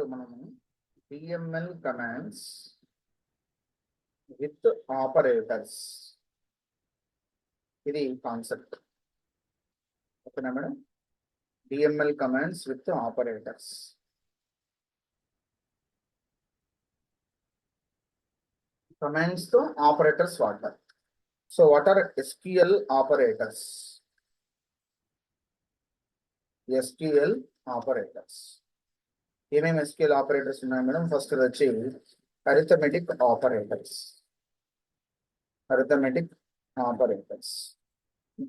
ఇప్పుడు మనము DML commands with operators. ఇది కాన్సెప్ట్. ఓకేనా madam? DML commands with operators. Commands తో ఆపరేటర్స్ వాడతారు. So what are SQL operators? SQL operators ఏమేమి SQL ఆపరేటర్స్ ఉన్నాయి మేడం? ఫస్ట్ వచ్చి arithmetic operators. Arithmetic operators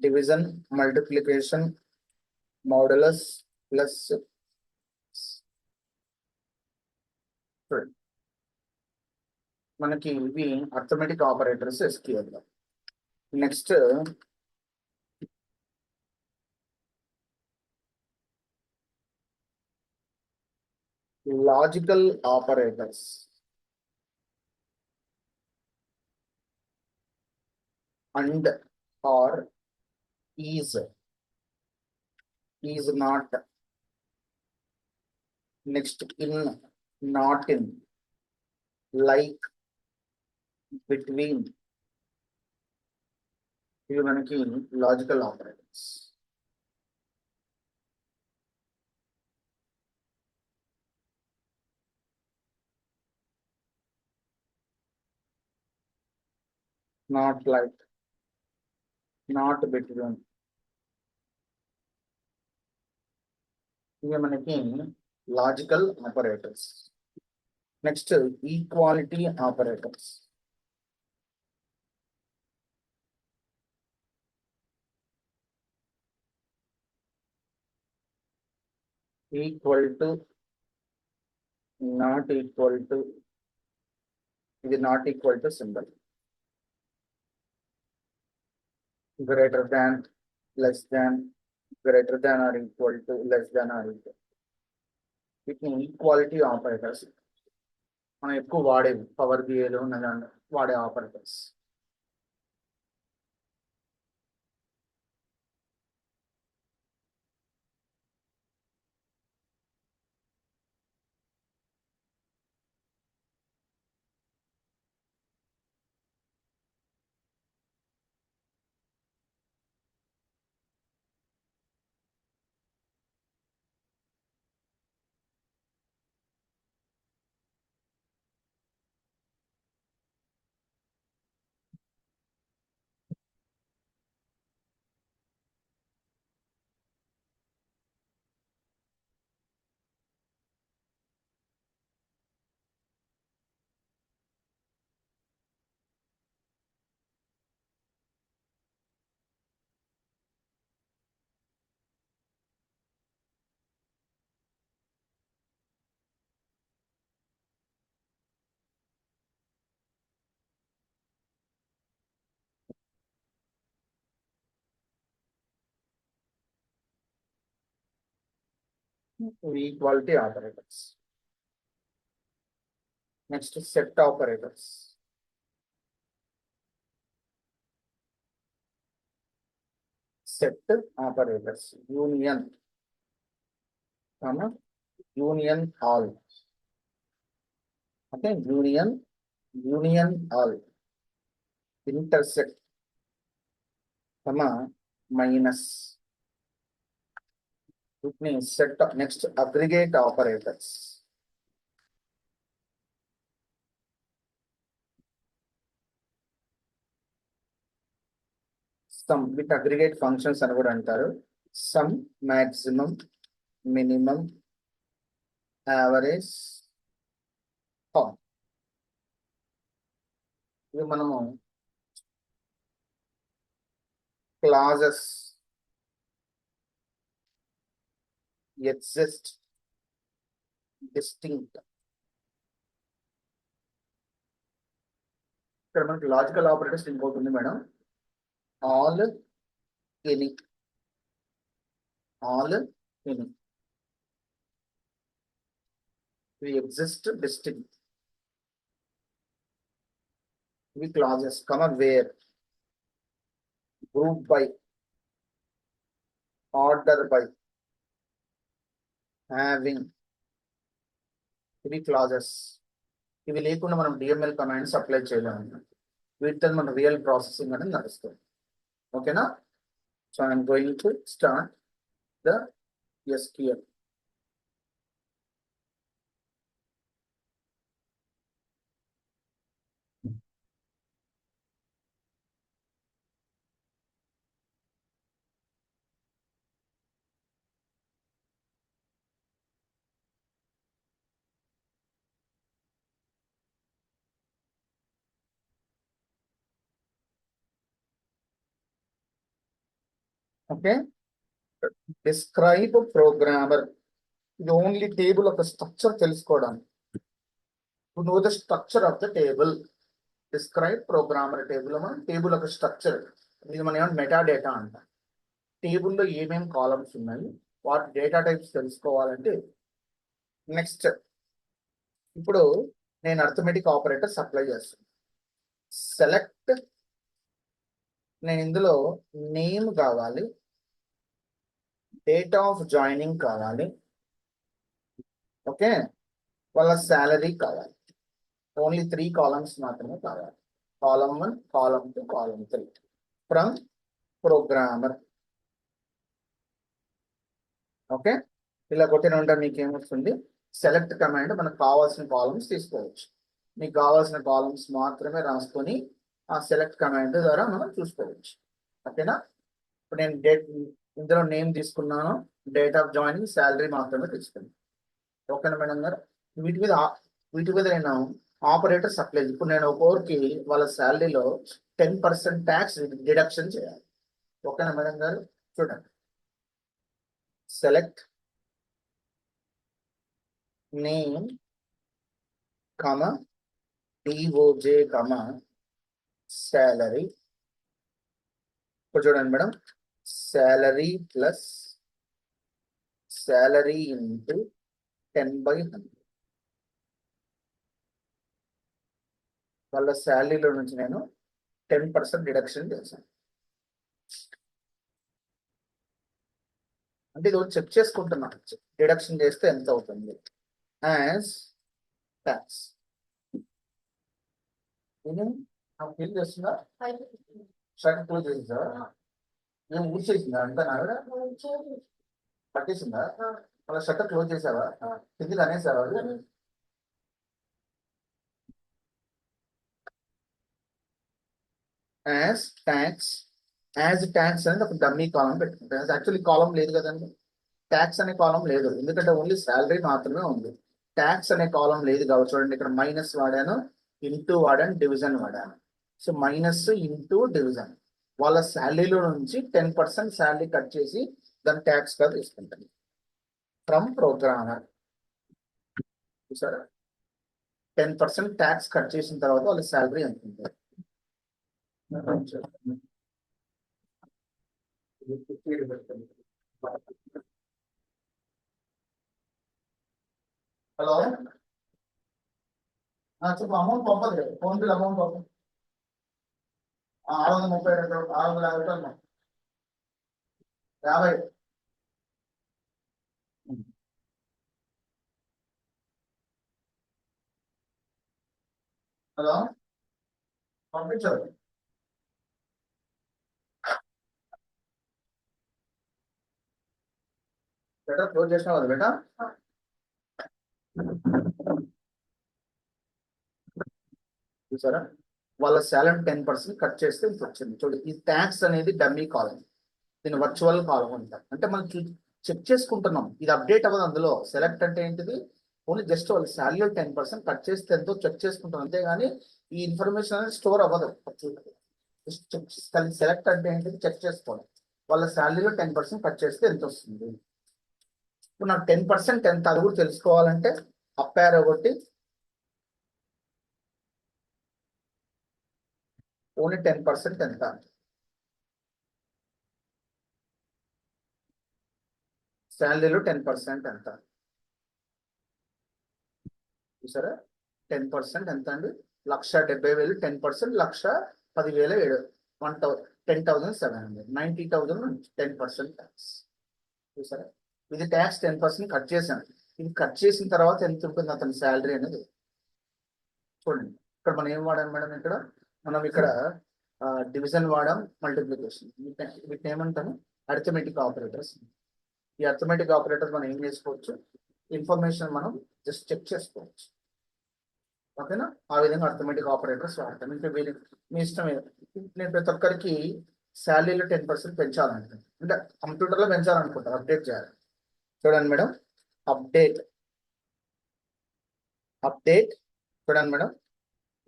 division, multiplication, modulus plus మనకి ఇవి arithmetic operators SQL లో. Next logical operators. And, or, is not, next in, not in, like, between, ఇవి మనకి logical operators. Not like, not between, ఇవి మనకి logical operators. Next equality operators. Equal to, not equal to, ఇది not equal to symbol. Greater than, less than, greater than or equal to, less than or equal. వీటిని equality operators. మనం ఎక్కువ వాడేవి power బిఏలో వాడే operators. Equality operators. Next set operators. Set operators. Union, union all. Okay, union all. Intersect, minus. వీటిని set. Next aggregate operators. Sum, వీటి aggregate functions అని కూడా అంటారు. Sum, maximum, minimum, average, count. ఇవి మనము క్లాజెస్, ఎగ్జిస్ట్, డిస్టింక్ట్. ఇక్కడ మనకి logical operators ఇంకోటి ఉంది madam. All, any. All, any. ఇవి ఎగ్జిస్ట్, డిస్టింక్ట్. ఇవి clauses, where, group by, order by, having, ఇవి క్లాజెస్. ఇవి లేకుండా మనం డిఎంఎల్ కమాండ్స్ అప్లై చేయలేము. వీటితో మన రియల్ ప్రాసెసింగ్ అనేది నడుస్తుంది. ఓకేనా? So I'm going to start the SQL. Okay, describe programmer. ఇది ఓన్లీ టేబుల్ ఒక స్ట్రక్చర్ తెలుసుకోవడానికి. To know the structure of the table. Describe programmer table మనం టేబుల్ ఒక స్ట్రక్చర్. ఇది మనం ఏమన్నా మెటా డేటా అంటాం. టేబుల్లో ఏమేమి కాలమ్స్ ఉన్నాయి, వాటి డేటా టైప్స్ తెలుసుకోవాలంటే నెక్స్ట్ ఇప్పుడు నేను అర్థమెటిక్ ఆపరేటర్స్ అప్లై చేస్తాను. సెలెక్ట్, నేను ఇందులో నేమ్ కావాలి, డేట్ ఆఫ్ జాయినింగ్ కావాలి, ఓకే, వాళ్ళ శాలరీ కావాలి. ఓన్లీ 3 కాలమ్స్ మాత్రమే కావాలి. Column 1, column 2, column 3 from programmer. Okay, ఇలా కొట్టిన ఉంటే మీకు ఏమొస్తుంది? సెలెక్ట్ కమాండ్ మనకు కావాల్సిన కాలమ్స్ తీసుకోవచ్చు. మీకు కావాల్సిన కాలమ్స్ మాత్రమే రాసుకొని ఆ సెలెక్ట్ కమాండ్ ద్వారా మనం చూసుకోవచ్చు. ఓకేనా? ఇప్పుడు నేను ఇందులో నేమ్ తీసుకున్నాను, డేట్ ఆఫ్ జాయినింగ్, శాలరీ మాత్రమే తీసుకున్నాను. ఓకేనా మేడం గారు? వీటి మీద నేను ఆపరేటర్స్ అప్లై. ఇప్పుడు నేను ఒక్కొక్కరికి వాళ్ళ శాలరీలో 10% ట్యాక్స్ డిడక్షన్ చేయాలి. ఓకేనా మేడం గారు? చూడండి, select name comma డిఓజే comma salary. ఇప్పుడు చూడండి madam, salary plus salary into 10/100. వాళ్ళ శాలరీలో నుంచి నేను 10% డిడక్షన్ చేశాను. అంటే ఇది చెక్ చేసుకుంటున్నాను, డిడక్షన్ చేస్తే ఎంత అవుతుంది యాజ్ ట్యాక్స్. నేను నాకు ఫీల్ చేస్తుందా? షర్ట్ క్లోజ్ చేసిందా? నేను ఊడ్చేసిందా అంతా? నా పట్టేసిందా? వాళ్ళ షట్టర్ క్లోజ్ చేసావా? కిందికి అనేసావా? యాజ్ ట్యాక్స్. యాజ్ ట్యాక్స్ అనేది ఒక డమ్మీ కాలం పెట్టుకుంటాం. యాక్చువల్లీ కాలం లేదు కదండి, ట్యాక్స్ అనే కాలం లేదు, ఎందుకంటే ఓన్లీ శాలరీ మాత్రమే ఉంది. ట్యాక్స్ అనే కాలం లేదు కాబట్టి చూడండి, ఇక్కడ మైనస్ వాడాను, ఇంటూ వాడాను, డివిజన్ వాడాను. So minus into division. వాళ్ళ శాలరీలో నుంచి 10% శాలరీ కట్ చేసి దాన్ని ట్యాక్స్ గా తీసుకుంటాను ఫ్రమ్ ప్రోగ్రామర్. చూసారా, 10% ట్యాక్స్ కట్ చేసిన తర్వాత వాళ్ళ శాలరీ ఎంత ఉంటుంది? హలో, చెప్పు. అమౌంట్ పంపదు, ఫోన్ బిల్ అమౌంట్ పంపదు. 632, 650, 50. హలో, పంపించారు. బెటర్ క్లోజ్ చేసిన వాళ్ళు బేటా. చూసారా, వాళ్ళ శాలరీ 10% కట్ చేస్తే ఇంత వచ్చింది. చూడు, ఈ ట్యాక్స్ అనేది డమ్మీ కాలం, దీని వర్చువల్ కాలం అంటారు. అంటే మనం చెక్ చేసుకుంటున్నాం, ఇది అప్డేట్ అవ్వదు అందులో. సెలెక్ట్ అంటే ఏంటిది? ఓన్లీ జస్ట్ వాళ్ళ శాలరీ 10% కట్ చేస్తే ఎంతో చెక్ చేసుకుంటాం, అంతేగాని ఈ ఇన్ఫర్మేషన్ అనేది స్టోర్ అవ్వదు. సెలెక్ట్ అంటే ఏంటిది? చెక్ చేసుకోవడం. వాళ్ళ శాలరీలో 10% కట్ చేస్తే ఎంత వస్తుంది. ఇప్పుడు నాకు 10% ఎంత అది కూడా తెలుసుకోవాలంటే అప్ యారో ఒకటి, ఓన్లీ 10% ఎంత, శాలరీలో 10% ఎంత. చూసారా, 10% ఎంత అండి? 1,70,000. 10% 1,10,700. 10,700. 90,000 10% ట్యాక్స్. చూసారా, ఇది ట్యాక్స్ 10% కట్ చేశాను. ఇది కట్ చేసిన తర్వాత ఎంత ఉంటుంది అతని శాలరీ అనేది చూడండి. ఇక్కడ మనం ఏం వాడాం మేడం? ఇక్కడ మనం ఇక్కడ డివిజన్ వాడాం, మల్టిప్లికేషన్. వీటిని ఏమంటాము? Arithmetic operators. ఈ అరిథమెటిక్ ఆపరేటర్స్ మనం ఏం చేసుకోవచ్చు? ఇన్ఫర్మేషన్ మనం జస్ట్ చెక్ చేసుకోవచ్చు. ఓకేనా? ఆ విధంగా అరిథమెటిక్ ఆపరేటర్స్ వాడతాం. ఇంకా వీరి మీ ఇష్టమే. నేను ప్రతి ఒక్కరికి శాలరీలో 10% పెంచాలనుకుంటాను, అంటే కంప్యూటర్లో పెంచాలనుకుంటాను, అప్డేట్ చేయాలి. చూడండి మేడం, అప్డేట్ అప్డేట్ చూడండి madam,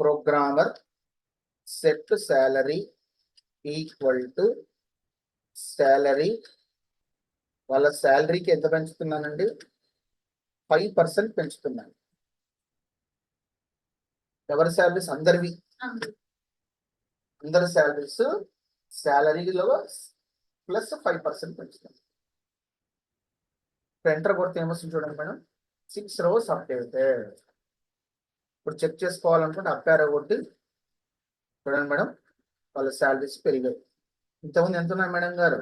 programmer set salary equal to salary. వాళ్ళ శాలరీకి ఎంత పెంచుతున్నానండి? 5% పెంచుతున్నాను. ఎవరి శాలరీస్? అందరివి. అందరి శాలరీస్ శాలరీలో ప్లస్ 5% పెంచుతాను. ఎంటర్ కొడితే ఏమొస్తుంది చూడండి మేడం, 6 rows అప్డేటెడ్. ఇప్పుడు చెక్ చేసుకోవాలనుకుంటే అప్ యారో కొట్టి చూడండి మేడం, వాళ్ళ శాలరీస్ పెరిగాయి. ఇంతకుముందు ఎంత ఉన్నాయి మేడం గారు?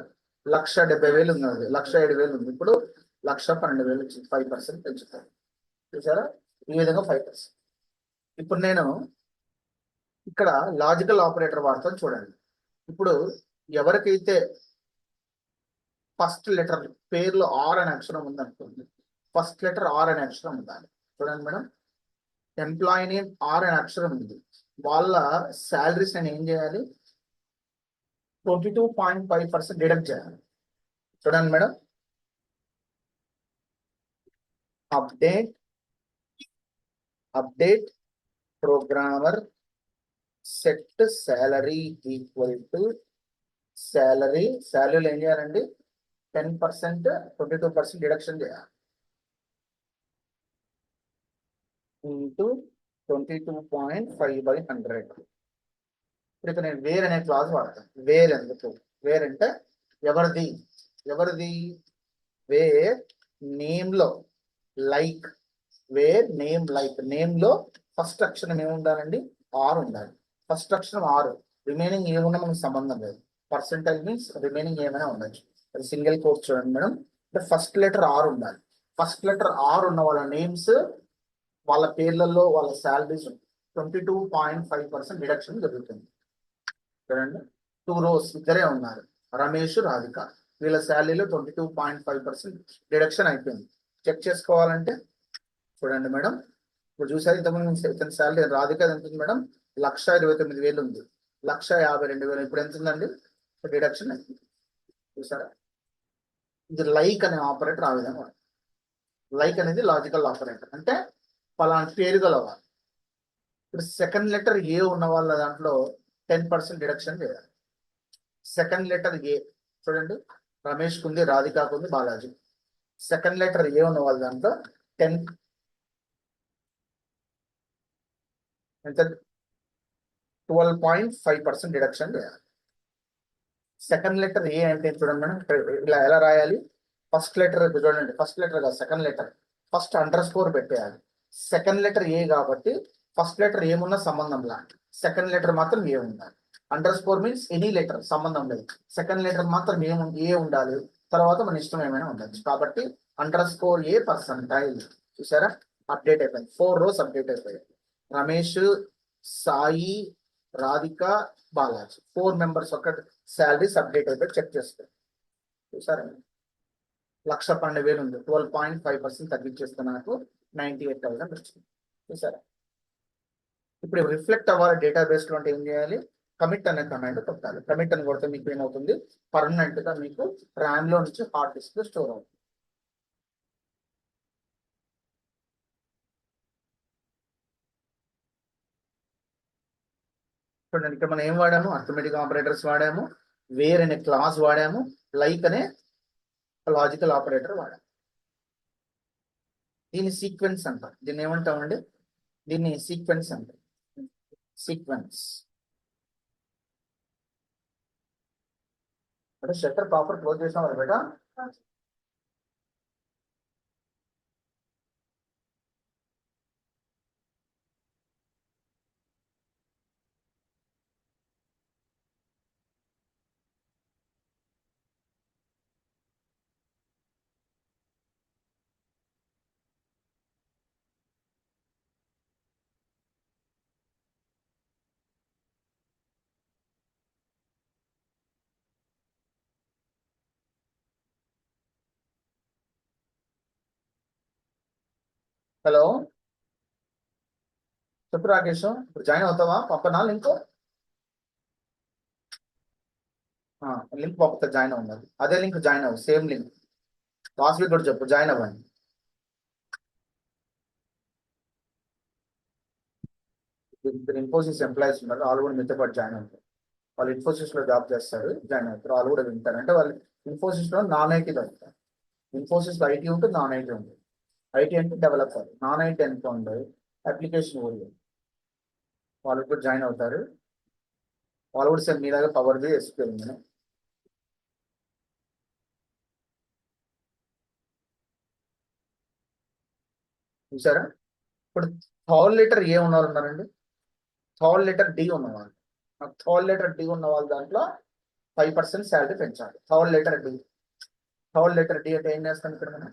1,70,000 ఉన్నది, 1,07,000 ఉంది. ఇప్పుడు 1,12,000 వచ్చింది. 5% పెంచుతారు. చూసారా? ఈ విధంగా 5%. ఇప్పుడు నేను ఇక్కడ లాజికల్ ఆపరేటర్ వాడతాను చూడండి. ఇప్పుడు ఎవరికైతే ఫస్ట్ లెటర్ పేర్లో ఆర్ అనే అక్షరం ఉందనుకోండి, ఫస్ట్ లెటర్ ఆర్ అనే అక్షరం ఉండాలి. చూడండి మేడం, ఎంప్లాయీ నేమ్ ఆర్ అనే అక్షరం ఉంది. వాళ్ళ శాలరీస్ నేను ఏం చేయాలి? 22.5% డిడక్ట్ చేయాలి. చూడండి madam, update programmer set salary equal to శాలరీలో ఏం చేయాలండి? 10%, 22% డిడక్షన్ చేయాలి. ఇంటూ 22.5/100. ఇప్పుడు నేను వేర్ అనే క్లాస్ వాడతాను. వేర్ ఎందుకు? వేర్ అంటే ఎవరిది వేర్ నేమ్లో లైక్, వేర్ నేమ్ లైక్, నేమ్లో ఫస్ట్ అక్షరం ఏముండాలండి? ఆర్ ఉండాలి. ఫస్ట్ అక్షరం ఆరు, రిమైనింగ్ ఏమున్నా మనకు సంబంధం లేదు. పర్సెంటేజ్ మీన్స్ రిమైనింగ్ ఏమైనా ఉండొచ్చు. అది సింగిల్ కోర్స్ చూడండి మేడం, అంటే ఫస్ట్ లెటర్ ఆర్ ఉండాలి. ఫస్ట్ లెటర్ ఆర్ ఉన్న వాళ్ళ నేమ్స్, వాళ్ళ పేర్లలో వాళ్ళ శాలరీస్ 22.5% డిడక్షన్ జరుగుతుంది. చూడండి, 2 rows ఇద్దరే ఉన్నారు, రమేష్, రాధిక. వీళ్ళ శాలరీలో 22.5% డిడక్షన్ అయిపోయింది. చెక్ చేసుకోవాలంటే చూడండి మేడం, ఇప్పుడు చూసారు ఇంతకుముందు ఇతని శాలరీ రాధిక ఎంత ఉంది మేడం? 1,29,000 ఉంది. 1,52,000 ఇప్పుడు ఎంత ఉందండి? డిడక్షన్ అయింది. చూసారా? ఇది లైక్ అనే ఆపరేటర్. ఆ విధంగా లైక్ అనేది లాజికల్ ఆపరేటర్, అంటే పలానా పేరు గలవాలి. ఇప్పుడు సెకండ్ లెటర్ ఏ ఉన్న వాళ్ళ దాంట్లో 10% డిడక్షన్ చేయాలి. సెకండ్ లెటర్ ఏ చూడండి, రమేష్ కుంది, రాధికాకు ఉంది, బాలాజీ. సెకండ్ లెటర్ ఏ ఉన్న వాళ్ళ దాంట్లో 10 ఎంత? 12.5% డిడక్షన్ చేయాలి. సెకండ్ లెటర్ ఏ అంటే చూడండి మేడం, ఇలా ఎలా రాయాలి? ఫస్ట్ లెటర్ చూడండి, ఫస్ట్ లెటర్ కాదు, second letter. First under score పెట్టేయాలి. సెకండ్ లెటర్ ఏ కాబట్టి ఫస్ట్ లెటర్ ఏమున్నా సంబంధం లా, సెకండ్ లెటర్ మాత్రం ఏ ఉండాలి. Under score means any letter సంబంధం లేదు, సెకండ్ లెటర్ మాత్రం ఏ ఉండాలి. తర్వాత మన ఇష్టం ఏమైనా ఉండొచ్చు. కాబట్టి అండర్ స్కోర్ ఏ పర్సంటైల్. చూసారా? అప్డేట్ అయిపోయింది. 4 rows అప్డేట్ అయిపోయాయి. రమేష్, సాయి, రాధిక, బాలాజీ 4 members ఒక శాలరీస్ అప్డేట్ అయిపోయి చెక్ చేసుకోండి. చూసారా? 1,12,000 ఉంది, 12.5% తగ్గించేస్తే నాకు 98,000 వచ్చింది. చూసారా? ఇప్పుడు రిఫ్లెక్ట్ అవ్వాలి డేటాబేస్ లో అంటే ఏం చేయాలి? కమిట్ అనే కమాండ్ కొట్టాలి. కమిట్ అని కొడితే మీకు ఏమవుతుంది? పర్మనెంట్ గా మీకు ర్యామ్ లో నుంచి హార్డ్ డిస్క్ లో స్టోర్ అవుతుంది. చూడండి, ఇక్కడ మనం ఏం వాడాము? అర్థమెటిక్ ఆపరేటర్స్ వాడాము, వేర్ అనే క్లాస్ వాడాము, లైక్ అనే లాజికల్ ఆపరేటర్ వాడాము. దీన్ని సీక్వెన్స్ అంటారు. దీన్ని ఏమంటామండి? దీన్ని సీక్వెన్స్ అంటారు. సీక్వెన్స్ అంటే షట్టర్ ప్రాపర్ క్లోజ్ చేసాం కదా బేటా. హలో, చెప్పు రాకేష్, ఇప్పుడు జాయిన్ అవుతావా? పంపనా లింక్? లింక్ పంపుతా, జాయిన్ అవ్వండి. అదే లింక్ జాయిన్ అవ్వు, సేమ్ లింక్. వాసవి కూడా చెప్పు, జాయిన్ అవ్వండి. ఇద్దరు ఇన్ఫోసిస్ ఎంప్లాయీస్ ఉన్నారు, వాళ్ళు కూడా మీతో పాటు జాయిన్ అవుతారు. వాళ్ళు ఇన్ఫోసిస్ లో జాబ్ చేస్తారు, జాయిన్ అవుతారు. వాళ్ళు కూడా వింటారు. అంటే వాళ్ళు ఇన్ఫోసిస్ లో నాన్ ఐటీ వెళ్తారు. ఇన్ఫోసిస్ లో ఐటీ ఉంటుంది, నాన్ ఐటీ ఉంటుంది. ఐటీ అంటే డెవలపర్, నాన్ ఐటీ అనుకోండి అప్లికేషన్ ఓరియంట్. వాళ్ళు కూడా జాయిన్ అవుతారు. వాళ్ళు కూడా సేమ్ మీలాగా పవర్ది ఎస్క్యూఎల్ ఉంది. చూసారా? ఇప్పుడు థర్డ్ లెటర్ ఏ ఉన్నవాళ్ళు ఉన్నారండి? థర్డ్ లెటర్ డి ఉన్నవాళ్ళు. థర్డ్ లెటర్ డి ఉన్న వాళ్ళ దాంట్లో 5% శాలరీ పెంచాలి. Third letter D. Third letter D అంటే ఏం చేస్తాం ఇక్కడ మనం?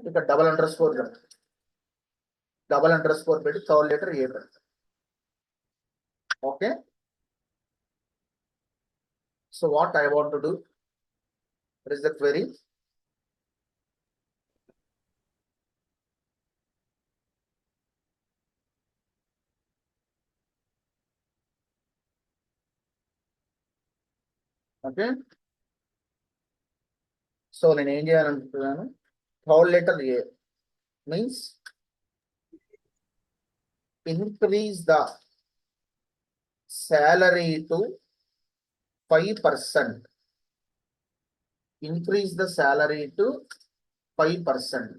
ఇక్కడ డబల్ అండర్ స్కోర్ పెట్టి థర్డ్ లెటర్ ఏ పెడతాం. Okay, so what I want to do, what is the query? Okay, so నేను ఏం చేయాలనుకుంటున్నాను? Third letter A means increase the salary to 5%. Increase the salary to 5%.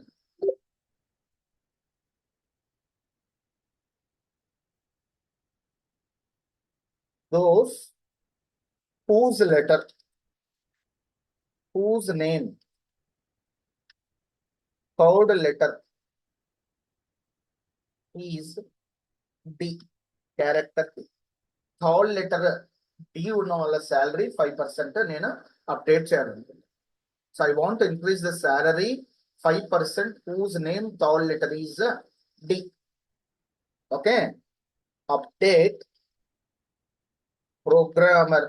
Those whose letter, whose name, third letter is D, character D. Third letter D ఉన్న వాళ్ళ salary 5% నేను update చేయాలనుకుంటున్నాను. So I want increase the salary 5% whose name third letter is D. Okay, update programmer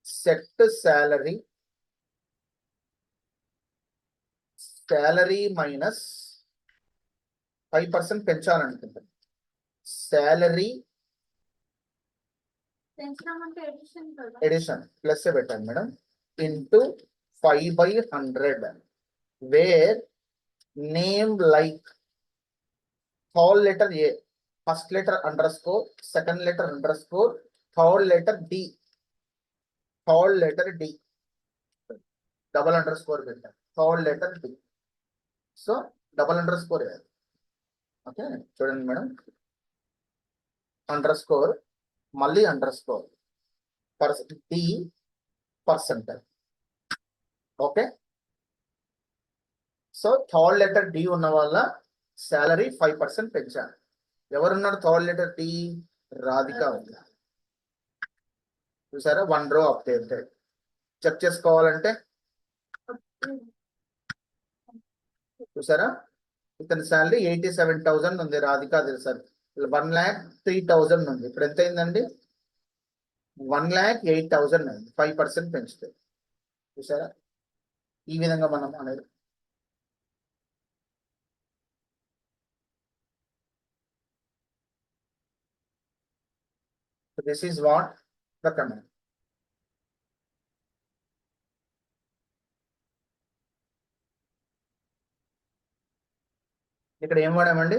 set salary minus 5% పెంచాలనుకుంటున్నాను. Salary addition plus పెట్టాను madam, into 5/100, where name like third letter A, first letter underscore, second letter underscore, third letter D, double underscore పెట్టాను, third letter D. So double under score. Okay, చూడండి madam, underscore మళ్ళీ underscore D percentage. Okay, so third letter D ఉన్న వాళ్ళ salary 5% పెంచాను. ఎవరున్నారు third letter D? Radhika ఉంది. చూసారా, 1 రో అప్డేటెడ్. చెక్ చేసుకోవాలంటే చూసారా, ఇతని శాలరీ 87,000 ఉంది. రాధిక సార్ 1,03,000 ఉంది. ఇప్పుడు ఎంత అయిందండి? 1,08,000 అయింది. 5% పెంచుతుంది. చూసారా, ఈ విధంగా మనం అనేది. This is what the command. ఇక్కడ ఏం వాడామండి?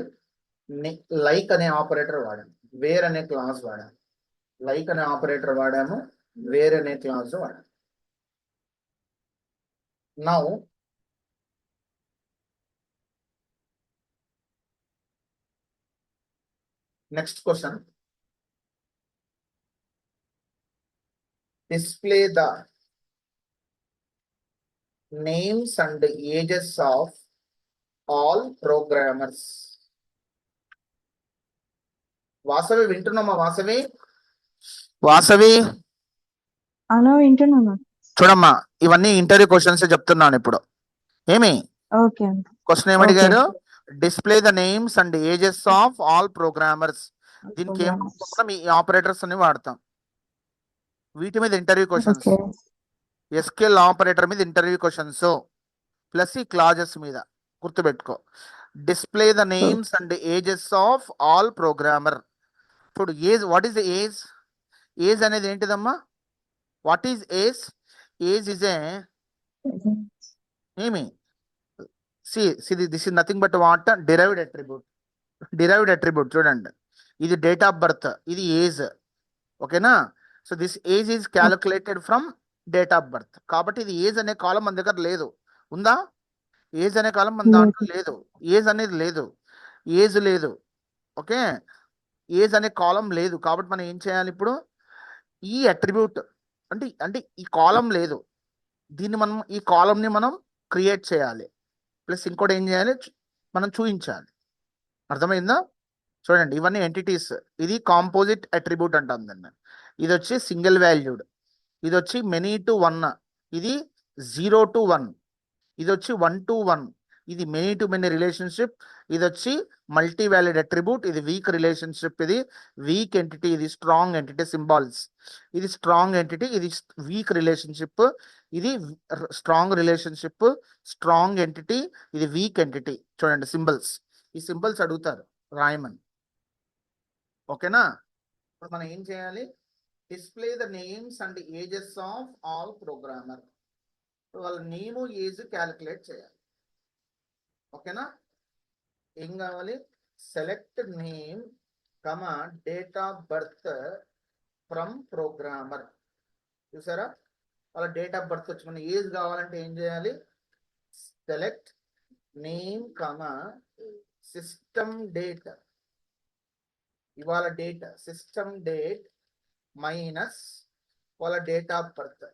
లైక్ అనే ఆపరేటర్ వాడాము, వేర్ అనే క్లాస్ వాడాము. లైక్ అనే ఆపరేటర్ వాడాము, వేర్ అనే క్లాస్ వాడాము. Now next question, display the names and ages of all programmers. Vasavi వింటున్నామా? వాసవి అలా వింటున్నాను. చూడమ్మా, ఇవన్నీ ఇంటర్వ్యూ క్వశ్చన్స్ చెప్తున్నాను ఇప్పుడు. ఏమి ఓకే క్వశ్చన్ ఏమడిగారు? Display the names and ages of all programmers. దీనికి ఏం ఈ ఆపరేటర్స్ అని వాడతాం. వీటి మీద ఇంటర్వ్యూ క్వశ్చన్స్, ఎస్క్యూఎల్ ఆపరేటర్ మీద ఇంటర్వ్యూ క్వశ్చన్స్. ప్లస్ ఈ క్లాజెస్ మీద గుర్తుపెట్టుకో. Display the names and ages of all programmer. ఇప్పుడు age, what is the age? Age అనేది ఏంటిదమ్మా? What is age? Age is a ఏమి this is nothing but what? Derived attribute. Derived attribute చూడండి, ఇది date of birth, ఇది age. ఓకేనా? So this age is calculated from date of birth. కాబట్టి ఇది age అనే కాలం మన దగ్గర లేదు. ఉందా? ఏజ్ అనే కాలం మన దాంట్లో లేదు. ఏజ్ అనేది లేదు, ఏజ్ లేదు. ఓకే, ఏజ్ అనే కాలం లేదు. కాబట్టి మనం ఏం చేయాలి ఇప్పుడు? ఈ అట్రిబ్యూట్ అంటే అంటే ఈ కాలం లేదు, దీన్ని మనం, ఈ కాలంని మనం క్రియేట్ చేయాలి. ప్లస్ ఇంకోటి ఏం చేయాలి? మనం చూపించాలి. అర్థమైందా? చూడండి, ఇవన్నీ ఎంటిటీస్. ఇది కాంపోజిట్ అట్రిబ్యూట్ అంటాం దాన్ని. ఇది వచ్చి సింగిల్ వాల్యూడ్, ఇది వచ్చి మెనీ టు వన్, ఇది 0 to 1, ఇది వచ్చి 1 to 1, ఇది మెనీ టు మెనీ రిలేషన్షిప్. ఇది వచ్చి మల్టీ వాల్యూడ్ అట్రిబ్యూట్, ఇది వీక్ రిలేషన్షిప్, ఇది వీక్ ఎంటిటీ, ఇది స్ట్రాంగ్ ఎంటిటీ సింబాల్స్. ఇది స్ట్రాంగ్ ఎంటిటీ, ఇది వీక్ రిలేషన్షిప్, ఇది స్ట్రాంగ్ రిలేషన్షిప్, స్ట్రాంగ్ ఎంటిటీ, ఇది వీక్ ఎంటిటీ. చూడండి సింబల్స్, ఈ సింబల్స్ అడుగుతారు రాయమని. ఓకేనా? ఇప్పుడు మనం ఏం చేయాలి? Display the names and ages of all programmer. వాళ్ళ నేమ్ ఏజ్ క్యాలిక్యులేట్ చేయాలి. ఓకేనా? ఏం కావాలి? Select name comma date of birth from programmer. చూసారా? వాళ్ళ డేట్ ఆఫ్ బర్త్ వచ్చి మన ఏజ్ కావాలంటే ఏం చేయాలి? సెలెక్ట్ నేమ్ కమా సిస్టమ్ డేట్, ఇవాళ డేట్, సిస్టమ్ డేట్ మైనస్ వాళ్ళ date of birth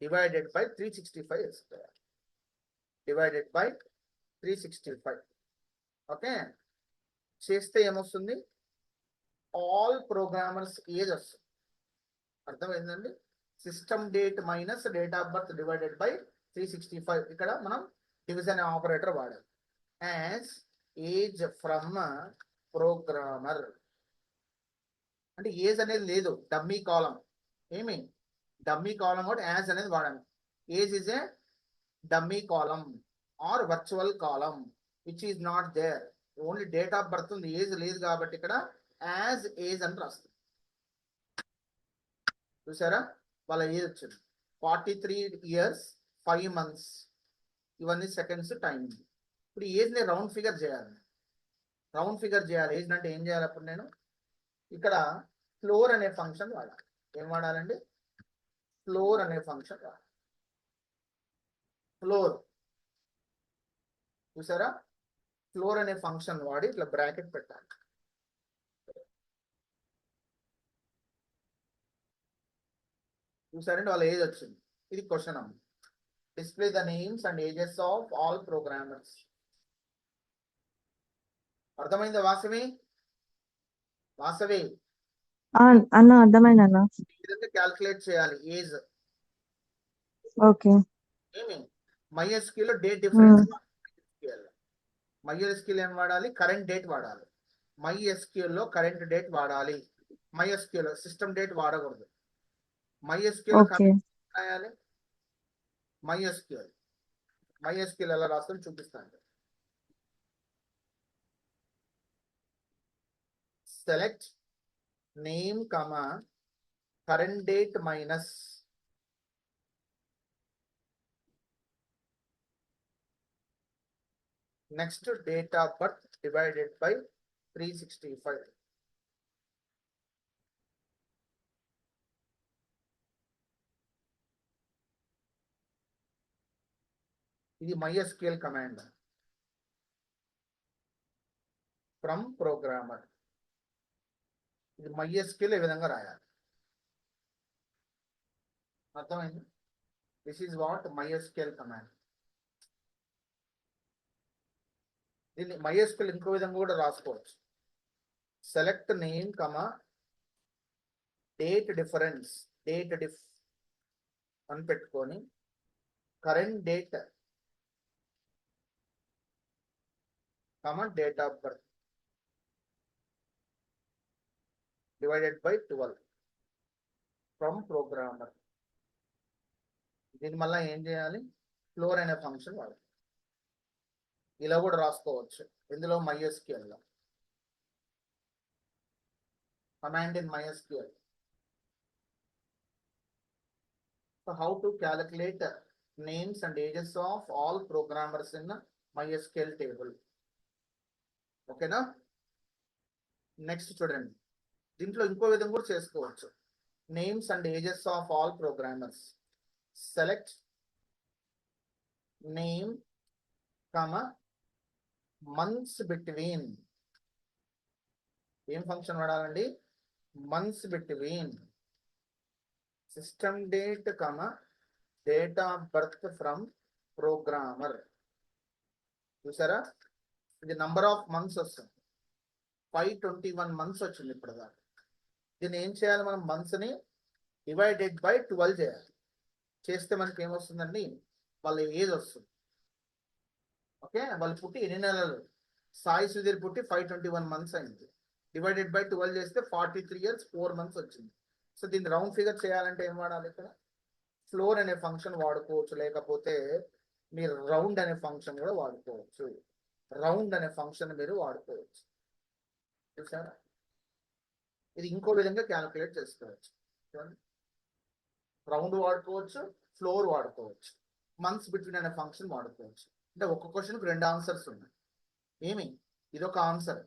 divided by 365 వేసుకోవాలి. Divided by 365. ఓకే, చేస్తే ఏమొస్తుంది? ఆల్ ప్రోగ్రామర్స్ ఏజ్ వస్తుంది. అర్థమైందండి? System date minus date of birth divided by 365. ఇక్కడ మనం డివిజన్ ఆపరేటర్ వాడాలి. యాజ్ ఏజ్ ఫ్రమ్ ప్రోగ్రామర్ అంటే ఏజ్ అనేది లేదు, డమ్మీ కాలం. ఏమి డమ్మీ కాలం కూడా యాజ్ అనేది వాడాలి. Age is a dummy column or virtual column which is not there. Only date of birth ఉంది, ఏజ్ లేదు. కాబట్టి ఇక్కడ యాజ్ ఏజ్ అని రాస్తుంది. చూసారా? వాళ్ళ ఏజ్ వచ్చింది 43 years 5 months. ఇవన్నీ సెకండ్స్ టైం. ఇప్పుడు ఏజ్ని రౌండ్ ఫిగర్ చేయాలి. రౌండ్ ఫిగర్ చేయాలి ఏజ్ అంటే ఏం చేయాలి? అప్పుడు నేను ఇక్కడ ఫ్లోర్ అనే ఫంక్షన్ వాడాలి. ఏం వాడాలండి? ఫ్లోర్ అనే ఫంక్షన్ వాడాలి. ఫ్లోర్, చూసారా? ఫ్లోర్ అనే ఫంక్షన్ వాడి ఇట్లా బ్రాకెట్ పెట్టాలి. చూసారంటే వాళ్ళ ఏజ్ వచ్చింది. ఇది క్వశ్చన్ అమ్మ. Display the names and ages of all programmers. అర్థమైందా వాసవి? వాసవి, అన్న అర్థమైంది అన్న. విధంగా క్యాల్కులేట్ చేయాలి ఏజ్. ఓకే. ఏమి MySQL లో డేట్ డిఫరెన్స్. MySQL ఏం వాడాలి? కరెంట్ డేట్ వాడాలి. MySQL లో కరెంట్ డేట్ వాడాలి. MySQL సిస్టమ్ డేట్ వాడకూడదు. MySQL okay. రాయాలి. MySQL ఎలా రాస్తాను చూపిస్తాను. Select name comma current date minus next date of birth divided by 365. ఇది MySQL కమాండ్ ఫ్రమ్ ప్రోగ్రామర్. ఇది MySQL ఈ విధంగా రాయాలి. అర్థమైంది? This is what MySQL command. దీన్ని MySQL ఇంకో విధంగా కూడా రాసుకోవచ్చు. సెలెక్ట్ నేమ్ కమా డేట్ డిఫరెన్స్, డేట్ డిఫ్ అని పెట్టుకొని current date comma date of birth divided by 12 from programmer. దీని మళ్ళీ ఏం చేయాలి? ఫ్లోర్ అనే ఫంక్షన్ వాడు. ఇలా కూడా రాసుకోవచ్చు. ఇందులో MySQL లో command in MySQL. So how to calculate names and ages of all programmers in MySQL table. ఓకేనా? నెక్స్ట్ చూడండి, దీంట్లో ఇంకో విధంగా కూడా చేసుకోవచ్చు. Names and ages of all programmers. Select name months between. ఏం ఫంక్షన్ వాడాలండి? Months between system date date of birth from programmer. చూసారా, ఇది నంబర్ ఆఫ్ మంత్స్ వస్తుంది. 521 మంత్స్ వచ్చింది ఇప్పుడు దాకా. దీన్ని ఏం చేయాలి? మనం మంత్స్ ని డివైడెడ్ బై 12 చేయాలి. చేస్తే మనకి ఏమొస్తుందండి? వాళ్ళ ఏజ్ వస్తుంది. ఓకే, వాళ్ళు పుట్టి ఎన్ని నెలలు? సాయి సుధీర్ పుట్టి 521 మంత్స్ అయింది. డివైడెడ్ బై 12 చేస్తే 43 years 4 months వచ్చింది. సో దీన్ని రౌండ్ ఫిగర్ చేయాలంటే ఏం వాడాలి? ఇక్కడ ఫ్లోర్ అనే ఫంక్షన్ వాడుకోవచ్చు, లేకపోతే మీరు రౌండ్ అనే ఫంక్షన్ కూడా వాడుకోవచ్చు. రౌండ్ అనే ఫంక్షన్ మీరు వాడుకోవచ్చు. చూసారా, ఇది ఇంకో విధంగా క్యాలిక్యులేట్ చేసుకోవచ్చు. రౌండ్ వాడుకోవచ్చు, ఫ్లోర్ వాడుకోవచ్చు, మంత్స్ బిట్వీన్ అనే ఫంక్షన్ వాడుకోవచ్చు. అంటే ఒక్క క్వశ్చన్కి 2 ఆన్సర్స్ ఉన్నాయి. ఏమి? ఇదొక ఆన్సర్.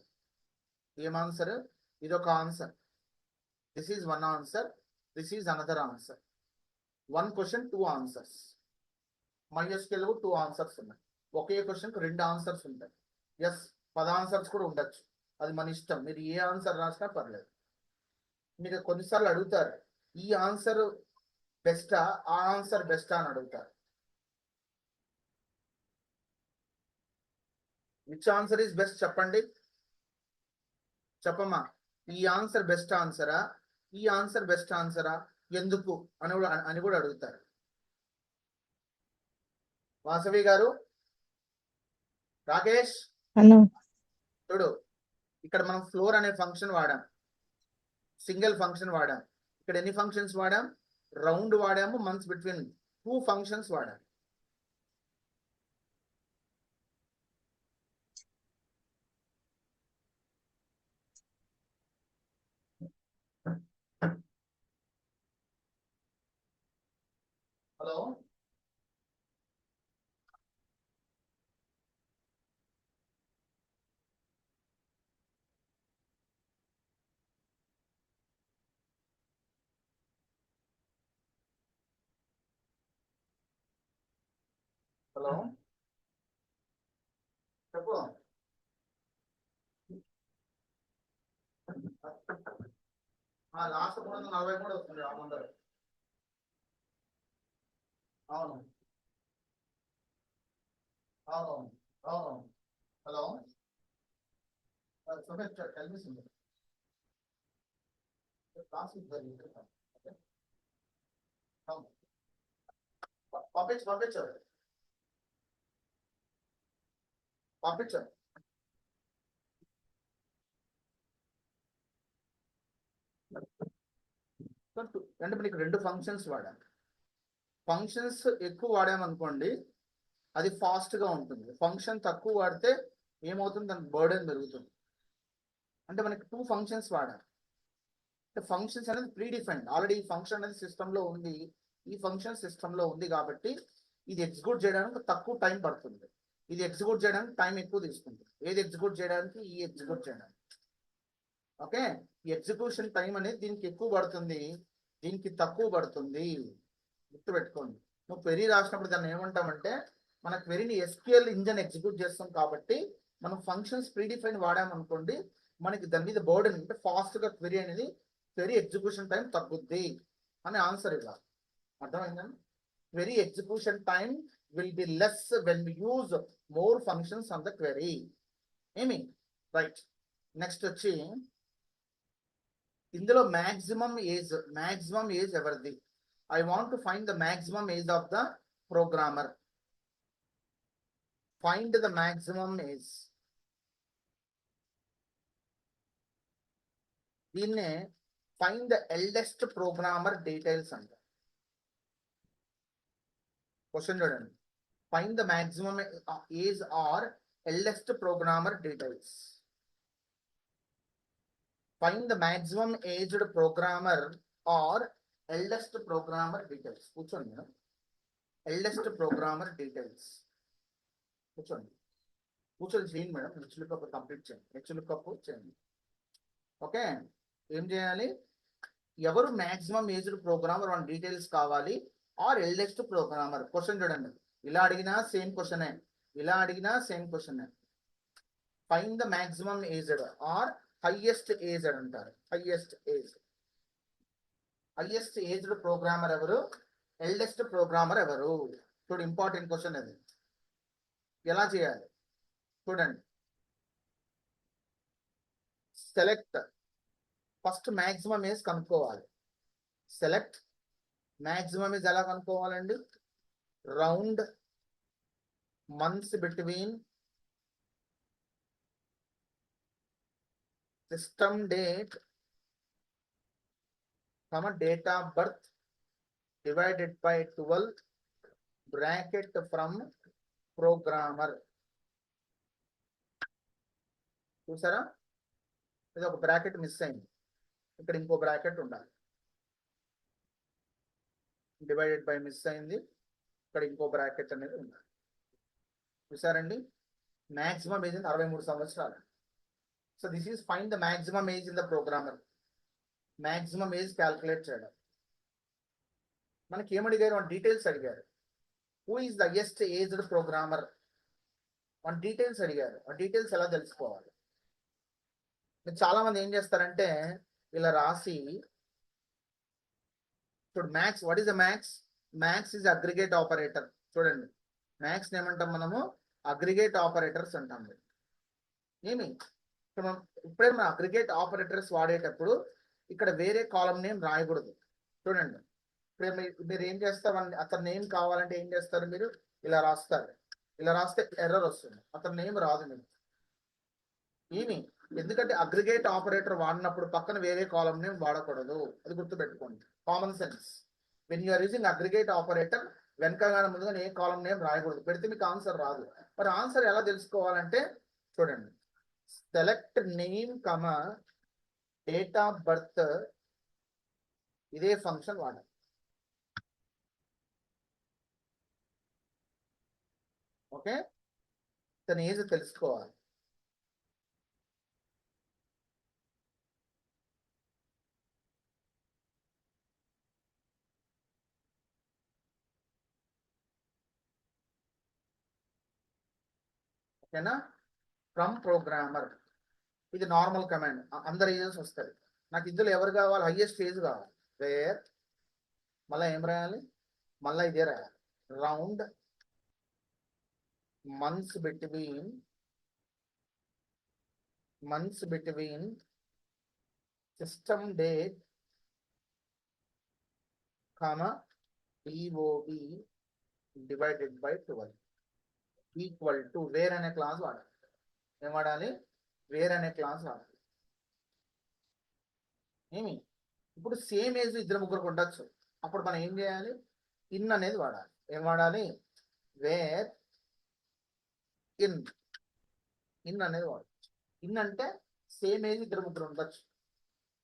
ఏం ఆన్సర్? ఇదొక answer. This is 1 answer, this is another answer. 1 question 2 answers. MySQL 2 answers ఉన్నాయి. ఒకే క్వశ్చన్కి 2 ఆన్సర్స్ ఉంటాయి. ఎస్, 10 ఆన్సర్స్ కూడా ఉండొచ్చు. అది మన ఇష్టం. మీరు ఏ ఆన్సర్ రాసినా పర్లేదు. మీరు కొన్నిసార్లు అడుగుతారు, ఈ ఆన్సర్ బెస్టా, ఆ ఆన్సర్ బెస్టా అని అడుగుతారు. విచ్ ఆన్సర్ ఈజ్ బెస్ట్ చెప్పండి, చెప్పమ్మా. ఈ ఆన్సర్ బెస్ట్ ఆన్సరా, ఈ ఆన్సర్ బెస్ట్ ఆన్సరా, ఎందుకు అని కూడా అడుగుతారు. వాసవి గారు, రాకేష్, చూడు, ఇక్కడ మనం ఫ్లోర్ అనే ఫంక్షన్ వాడాం, సింగిల్ ఫంక్షన్ వాడాం. ఇక్కడ ఎన్ని ఫంక్షన్స్ వాడాం? రౌండ్ వాడాము, మంత్స్ బిట్వీన్ 2 ఫంక్షన్స్ వాడాం. హలో, హలో, చెప్పు. లాస్ట్ 343 వస్తుంది ఆ ముందర. అవును, అవును, అవును. Hello, Sumesh, tell me something. The class is very important. Okay? Come. పంపించు. అంటే మీకు 2 ఫంక్షన్స్ వాడాలి. ఫంక్షన్స్ ఎక్కువ వాడామనుకోండి, అది ఫాస్ట్గా ఉంటుంది. ఫంక్షన్ తక్కువ వాడితే ఏమవుతుంది? దానికి బర్డెన్ పెరుగుతుంది. అంటే మనకి 2 ఫంక్షన్స్ వాడాలి. అంటే ఫంక్షన్స్ అనేది ప్రీడిఫైన్డ్. ఆల్రెడీ ఈ ఫంక్షన్ అనేది సిస్టంలో ఉంది, ఈ ఫంక్షన్ సిస్టంలో ఉంది కాబట్టి ఇది ఎగ్జిక్యూట్ చేయడానికి తక్కువ టైం పడుతుంది. ఇది ఎగ్జిక్యూట్ చేయడానికి టైం ఎక్కువ తీసుకుంటుంది. ఏది ఎగ్జిక్యూట్ చేయడానికి? ఈ ఎగ్జిక్యూట్ చేయడానికి. ఓకే, ఈ ఎగ్జిక్యూషన్ టైం అనేది దీనికి ఎక్కువ పడుతుంది, దీనికి తక్కువ పడుతుంది. గుర్తుపెట్టుకోండి. నువ్వు క్వెరీ రాసినప్పుడు దాన్ని ఏమంటామంటే, మన క్వెరీని SQL ఇంజన్ ఎగ్జిక్యూట్ చేస్తాం కాబట్టి మనం ఫంక్షన్స్ ప్రీడిఫైన్ వాడామనుకోండి, మనకి దాని మీద బర్డెన్ అంటే ఫాస్ట్గా క్వెరీ ఎగ్జిక్యూషన్ టైం తగ్గుద్ది అని ఆన్సర్ ఇవ్వాలి. అర్థమైందండి? Query execution time will be less when we use more functions on the query. ఏమి? రైట్. నెక్స్ట్ వచ్చి ఇందులో maximum age ఎవరిది? I want to find the maximum age of the programmer. Find the maximum age. దీన్నే find the eldest programmer details అంట. Question చూడండి. Find the maximum age or eldest programmer details. Find the maximum aged programmer or eldest programmer details. కూర్చోండి madam. Eldest programmer details. కూర్చోండి. కూర్చొని చేయండి madam. హెచ్లుకప్ complete చేయండి. హెచ్లుకప్ చేయండి. Okay, ఏం చేయాలి? ఎవరు maximum aged programmer one details కావాలి ఆర్ ఎల్డెస్ట్ ప్రోగ్రామర్. క్వశ్చన్ చూడండి, ఇలా అడిగినా సేమ్ క్వశ్చనే, ఇలా అడిగినా సేమ్ క్వశ్చనే. Find the maximum aged or highest aged అంటారు. Highest age, highest aged programmer ఎవరు, ఎల్డెస్ట్ ప్రోగ్రామర్ ఎవరు. చూడు, ఇంపార్టెంట్ క్వశ్చన్ అది. ఎలా చేయాలి చూడండి. సెలెక్ట్, ఫస్ట్ మాక్సిమం ఏజ్ కనుక్కోవాలి. సెలెక్ట్ మాక్సిమం ఏజ్ ఎలా కనుక్కోవాలండి? Round months between system date date of birth divided by 12 bracket from programmer. చూసారా, ఇది ఒక బ్రాకెట్ మిస్ అయింది, ఇక్కడ ఇంకో బ్రాకెట్ ఉండాలి. డివైడెడ్ బై మిస్ అయింది, ఇక్కడ ఇంకో బ్రాకెట్ అనేది ఉండాలి. చూసారండి, మాక్సిమం ఏజ్ 63 సంవత్సరాలు. So this is find the maximum age in the programmer. Maximum age calculate చేయడం. మనకి ఏమడిగారు? వన్ డీటెయిల్స్ అడిగారు. Who is the highest aged programmer? One details అడిగారు. ఆ డీటెయిల్స్ ఎలా తెలుసుకోవాలి? చాలా మంది ఏం చేస్తారంటే ఇలా రాసి చూడు, max, what is the max? Max is aggregate operator. చూడండి, మ్యాక్స్ ఏమంటాం మనము? అగ్రిగేట్ ఆపరేటర్స్ అంటాం. ఏమి ఇప్పుడే మనం అగ్రిగేట్ ఆపరేటర్స్ వాడేటప్పుడు ఇక్కడ వేరే కాలం నేమ్ రాయకూడదు. చూడండి, ఇప్పుడు మీరు ఏం చేస్తారు? అతని నేమ్ కావాలంటే ఏం చేస్తారు? మీరు ఇలా రాస్తారు. ఇలా రాస్తే ఎర్రర్ వస్తుంది, అతని నేమ్ రాదు మీకు. ఏమి, ఎందుకంటే అగ్రిగేట్ ఆపరేటర్ వాడినప్పుడు పక్కన వేరే కాలం నేమ్ వాడకూడదు. అది గుర్తుపెట్టుకోండి, common sense. When you're using aggregate operator వెనకగానే ముందుగా ఏ కాలం నేమ్ రాయకూడదు. పెడితే మీకు ఆన్సర్ రాదు. మరి ఆన్సర్ ఎలా తెలుసుకోవాలంటే చూడండి, select name date of birth, ఇదే ఫంక్షన్ వాడాలి. ఓకే, తన ఏజ్ తెలుసుకోవాలి. ఓకేనా? ఫ్రమ్ ప్రోగ్రామర్, ఇది నార్మల్ కమాండ్, అందరు ఏజెస్ వస్తాయి. నాకు ఇందులో ఎవరు కావాలి? హైయెస్ట్ ఏజ్ కావాలి. వేర్, మళ్ళీ ఏం రాయాలి? మళ్ళీ ఇదే రాయాలి. Round months between system date DOB divided by 12 equal to where అనే క్లాస్ వాడాలి. ఏం వాడాలి? వేర్ అనే క్లాస్ వాడాలి. ఏమి, ఇప్పుడు సేమ్ ఏజ్ ఇద్దరు ముగ్గురు ఉండొచ్చు. అప్పుడు మనం ఏం చేయాలి? ఇన్ అనేది వాడాలి. ఏం వాడాలి? వేర్ ఇన్ అనేది వాడాలి. ఇన్ అంటే సేమ్ ఏజ్ ఇద్దరు ముగ్గురు ఉండొచ్చు.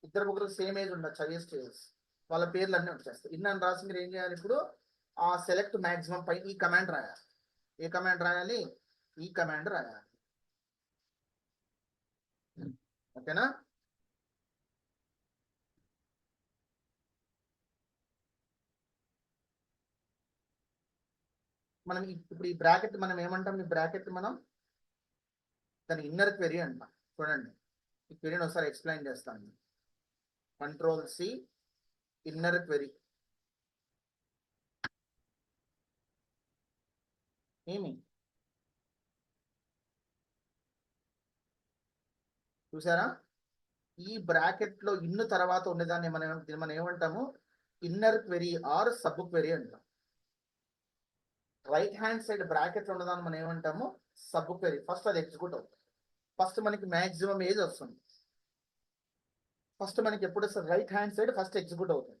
ఇద్దరు ముగ్గురు సేమ్ ఏజ్ ఉండొచ్చు, హైయెస్ట్ ఏజ్. వాళ్ళ పేర్లు అన్నీ వచ్చేస్తాయి. ఇన్ అని రాసి మీరు ఏం చేయాలి? ఇప్పుడు ఆ సెలెక్ట్ మాక్సిమం పై ఈ కమాండ్ రాయాలి. ఏ కమాండ్ రాయాలి? ఈ కమాండ్ రాయాలి. ఓకేనా? మనం ఇప్పుడు ఈ బ్రాకెట్ మనం ఏమంటాం? ఈ బ్రాకెట్ మనం దాని ఇన్నర్ క్వెరీ అంటాం. చూడండి, ఈ క్వెరీని ఒకసారి ఎక్స్ప్లెయిన్ చేస్తాను. Control+C, inner query. ఏమి, చూసారా? ఈ బ్రాకెట్ లో ఇన్ను తర్వాత ఉండేదాన్ని మనం ఏమంటాము? Inner query or subquery అంటాం. రైట్ హ్యాండ్ సైడ్ బ్రాకెట్ ఉండదాన్ని మనం ఏమంటాము? Subquery. ఫస్ట్ అది ఎగ్జిక్యూట్ అవుతుంది. ఫస్ట్ మనకి మాక్సిమం ఏజ్ వస్తుంది. ఫస్ట్ మనకి ఎప్పుడు వస్తుంది? Right hand side first execute అవుతుంది.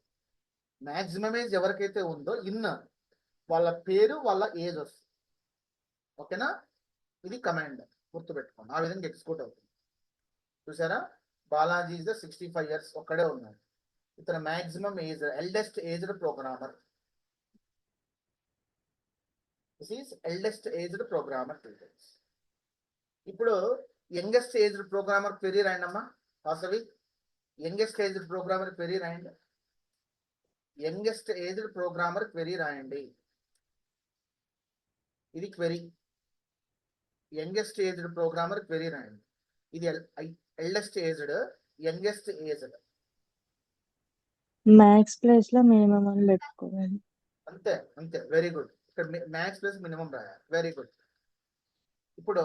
మాక్సిమం ఏజ్ ఎవరికైతే ఉందో ఇన్ వాళ్ళ పేరు వాళ్ళ ఏజ్ వస్తుంది. ఓకేనా, ఇది కమాండ్ గుర్తుపెట్టుకోండి, ఆ విధంగా ఎగ్జిక్యూట్ అవుతుంది. చూసారా, బాలాజీ ఇస్ ద 65 years ఒక్కడే ఉన్నాడు. ఇతను maximum age, eldest aged programmer. This is eldest aged programmer details. ఇప్పుడు యంగెస్ట్ ఏజ్డ్ ప్రోగ్రామర్ క్వెరీ రాయండి అమ్మా Vasavi. Youngest aged programmer query రాయండి. యంగెస్ట్ ఏజ్డ్ ప్రోగ్రామర్ క్వెరీ రాయండి. ఇది query. Youngest aged programmer query రాయండి. ఇది eldest aged, youngest aged. Max place లో minimum అని పెట్టుకోవాలి. అంతే అంతే, వెరీ గుడ్. ఇక్కడ మ్యాక్స్ ప్లస్ మినిమం రాయాలి, వెరీ గుడ్. ఇప్పుడు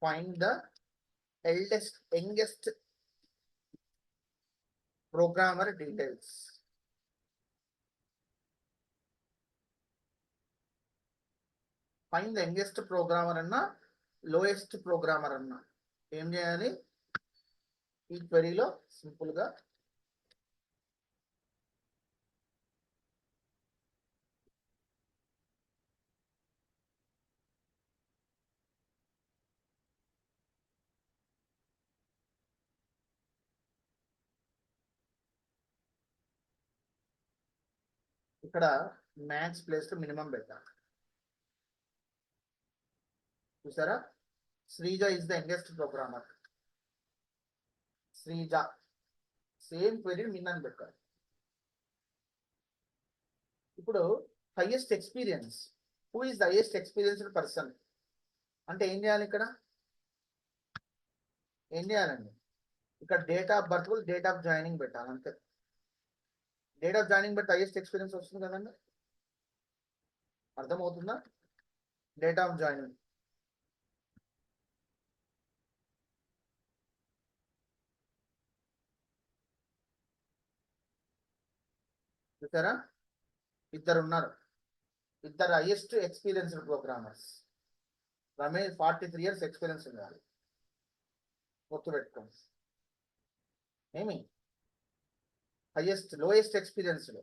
find the youngest programmer details. Find the youngest programmer అన్నా లోయెస్ట్ ప్రోగ్రామర్ అన్నా ఏం చేయాలి? ఈ క్వెరీలో సింపుల్ గా ఇక్కడ మ్యాక్స్ ప్లేస్ లో మినిమం పెట్టాలి. చూసారా, Sreeja is the youngest programmer. Sreeja same query min అని పెట్టాలి. ఇప్పుడు highest experience, who is the highest experienced person అంటే ఏం చేయాలి? ఇక్కడ ఏం చేయాలండి? ఇక్కడ date of birth, date of joining పెట్టాలి అంతే. డేట్ ఆఫ్ జాయినింగ్ బట్టి హైయెస్ట్ ఎక్స్పీరియన్స్ వస్తుంది కదండి, అర్థమవుతుందా? డేట్ ఆఫ్ జాయినింగ్ చూసారా, ఇద్దరు ఉన్నారు, ఇద్దరు highest experienced programmers. Ramesh 43 years experience ఉండాలి, గుర్తుపెట్టుకోండి. ఏమి హైయెస్ట్, లోయెస్ట్ ఎక్స్పీరియన్స్డ్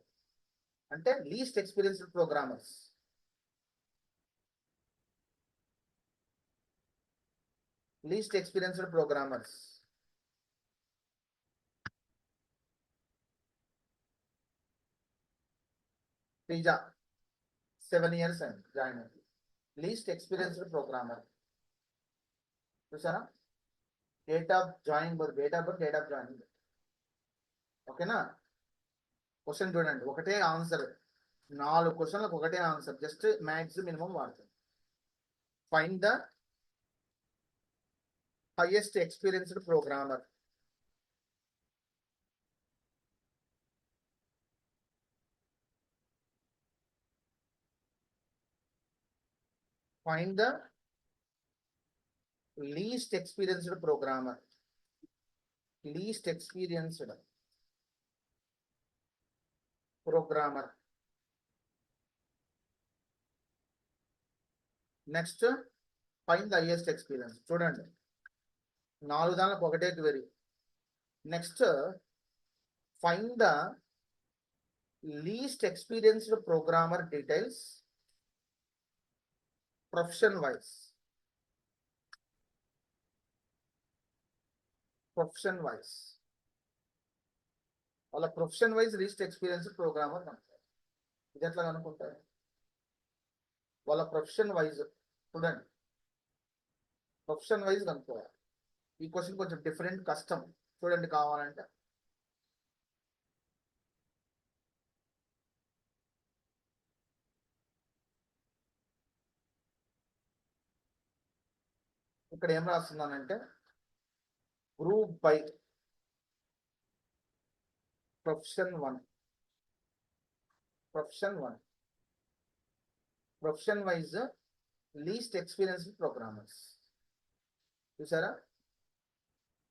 అంటే least experienced programmers. Least experienced programmers. Sreeja 7 years అండి జాయిన్ అయింది, లీస్ట్ ఎక్స్పీరియన్స్డ్ ప్రోగ్రామర్. చూసారా, date of joining birth, date of birth, date of joining. ఓకేనా, క్వశ్చన్ చూడండి, ఒకటే ఆన్సర్, 4 క్వశ్చన్లకు ఒకటే ఆన్సర్, జస్ట్ మ్యాక్స్ మినిమం వాడుతుంది. Find the highest experienced programmer. Find the least experienced programmer. Least experienced programmer. Next find the highest experience. చూడండి, 4 దానికి ఒకటే క్వెరీ. Next find the least experienced programmer details profession wise. Profession wise, వాళ్ళ profession wise least experienced programmer కనుక్కోవాలి. ఇది ఎట్లా కనుక్కుంటారు? వాళ్ళ ప్రొఫెషన్ వైజ్ చూడండి, ప్రొఫెషన్ వైజ్ కనుక్కోవాలి. ఈ క్వశ్చన్ కొంచెం డిఫరెంట్, కష్టం. చూడండి కావాలంటే, ఇక్కడ ఏం రాస్తున్నానంటే group by profession 1, profession 1, profession wise least experienced programmers. చూసారా,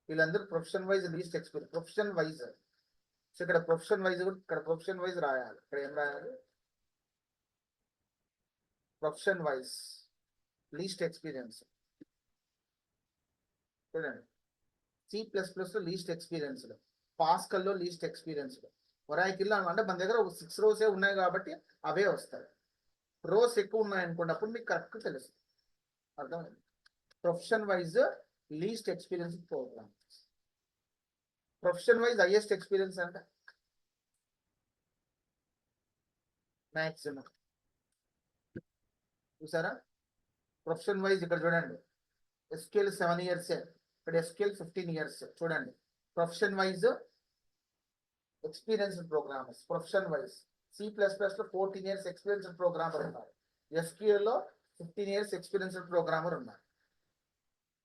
వీళ్ళందరూ profession wise least experience, profession wise. So ఇక్కడ ప్రొఫెషన్ వైజ్, ఇక్కడ ప్రొఫెషన్ వైజ్ రాయాలి. ఇక్కడ ఏం రాయాలి? Profession wise least experience. చూడండి, C++ లో లీస్ట్ ఎక్స్పీరియన్స్డ్, పాస్కల్లో లీస్ట్ ఎక్స్పీరియన్స్డ్, ఒరాకిల్లో అంటే మన దగ్గర ఒక 6 rows ఉన్నాయి కాబట్టి అవే వస్తాయి. రోస్ ఎక్కువ ఉన్నాయనుకోండి, అప్పుడు మీకు కరెక్ట్ తెలుస్తుంది. అర్థమైంది? Profession wise least experience program, profession wise highest experience అంటే మ్యాక్సిమం. చూసారా? ప్రొఫెషన్ వైజ్ ఇక్కడ చూడండి, ఎస్క్యూఎల్ 7 years, ఇక్కడ ఎస్క్యూఎల్ 15 years. చూడండి, profession wise experience programmers, profession wise C++లో 14 years ఎక్స్పీరియన్స్ ప్రోగ్రామర్ ఉన్నారు, SQL లో 15 years ఎక్స్పీరియన్స్ ప్రోగ్రామర్ ఉన్నారు.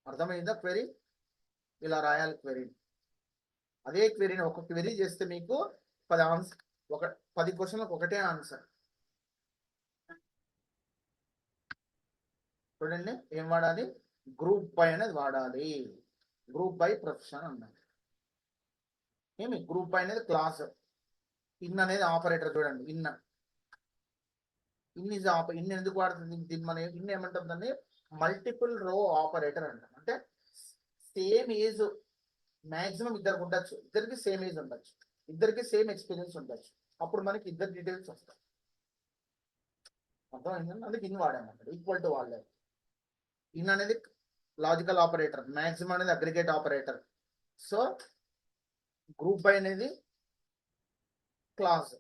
అర్థమైందా క్వెరీ? ఇలా రాయాలి క్వెరీ. అదే క్వెరీని ఒక క్వెరీ చేస్తే మీకు 10 ఆన్సర్, 10 క్వశ్చన్లకు ఒకటే ఆన్సర్. చూడండి, ఏం వాడాలి? గ్రూప్ బై అనేది వాడాలి. గ్రూప్ బై ప్రొఫెషన్ అన్నది ఏమి? గ్రూప్ బై అనేది క్లాస్, ఇన్ అనేది ఆపరేటర్. చూడండి, ఇన్ ఇన్ ఎందుకు వాడుతుంది? దీన్ని మనం ఇన్ ఏమంటుందని మల్టిపుల్ రో ఆపరేటర్ అంటాం. అంటే సేమ్ ఏజ్ మాక్సిమం ఇద్దరికి ఉండొచ్చు, ఇద్దరికి సేమ్ ఏజ్ ఉండొచ్చు, ఇద్దరికి సేమ్ ఎక్స్పీరియన్స్ ఉండొచ్చు, అప్పుడు మనకి ఇద్దరు డీటెయిల్స్ వస్తాయి. అర్థమైందండి? అందుకే ఇన్ వాడామన్నమాట, ఈక్వల్ టు వాళ్ళే. ఇన్ అనేది లాజికల్ ఆపరేటర్, మాక్సిమం అనేది aggregate operator. So group by అనేది క్లాస్.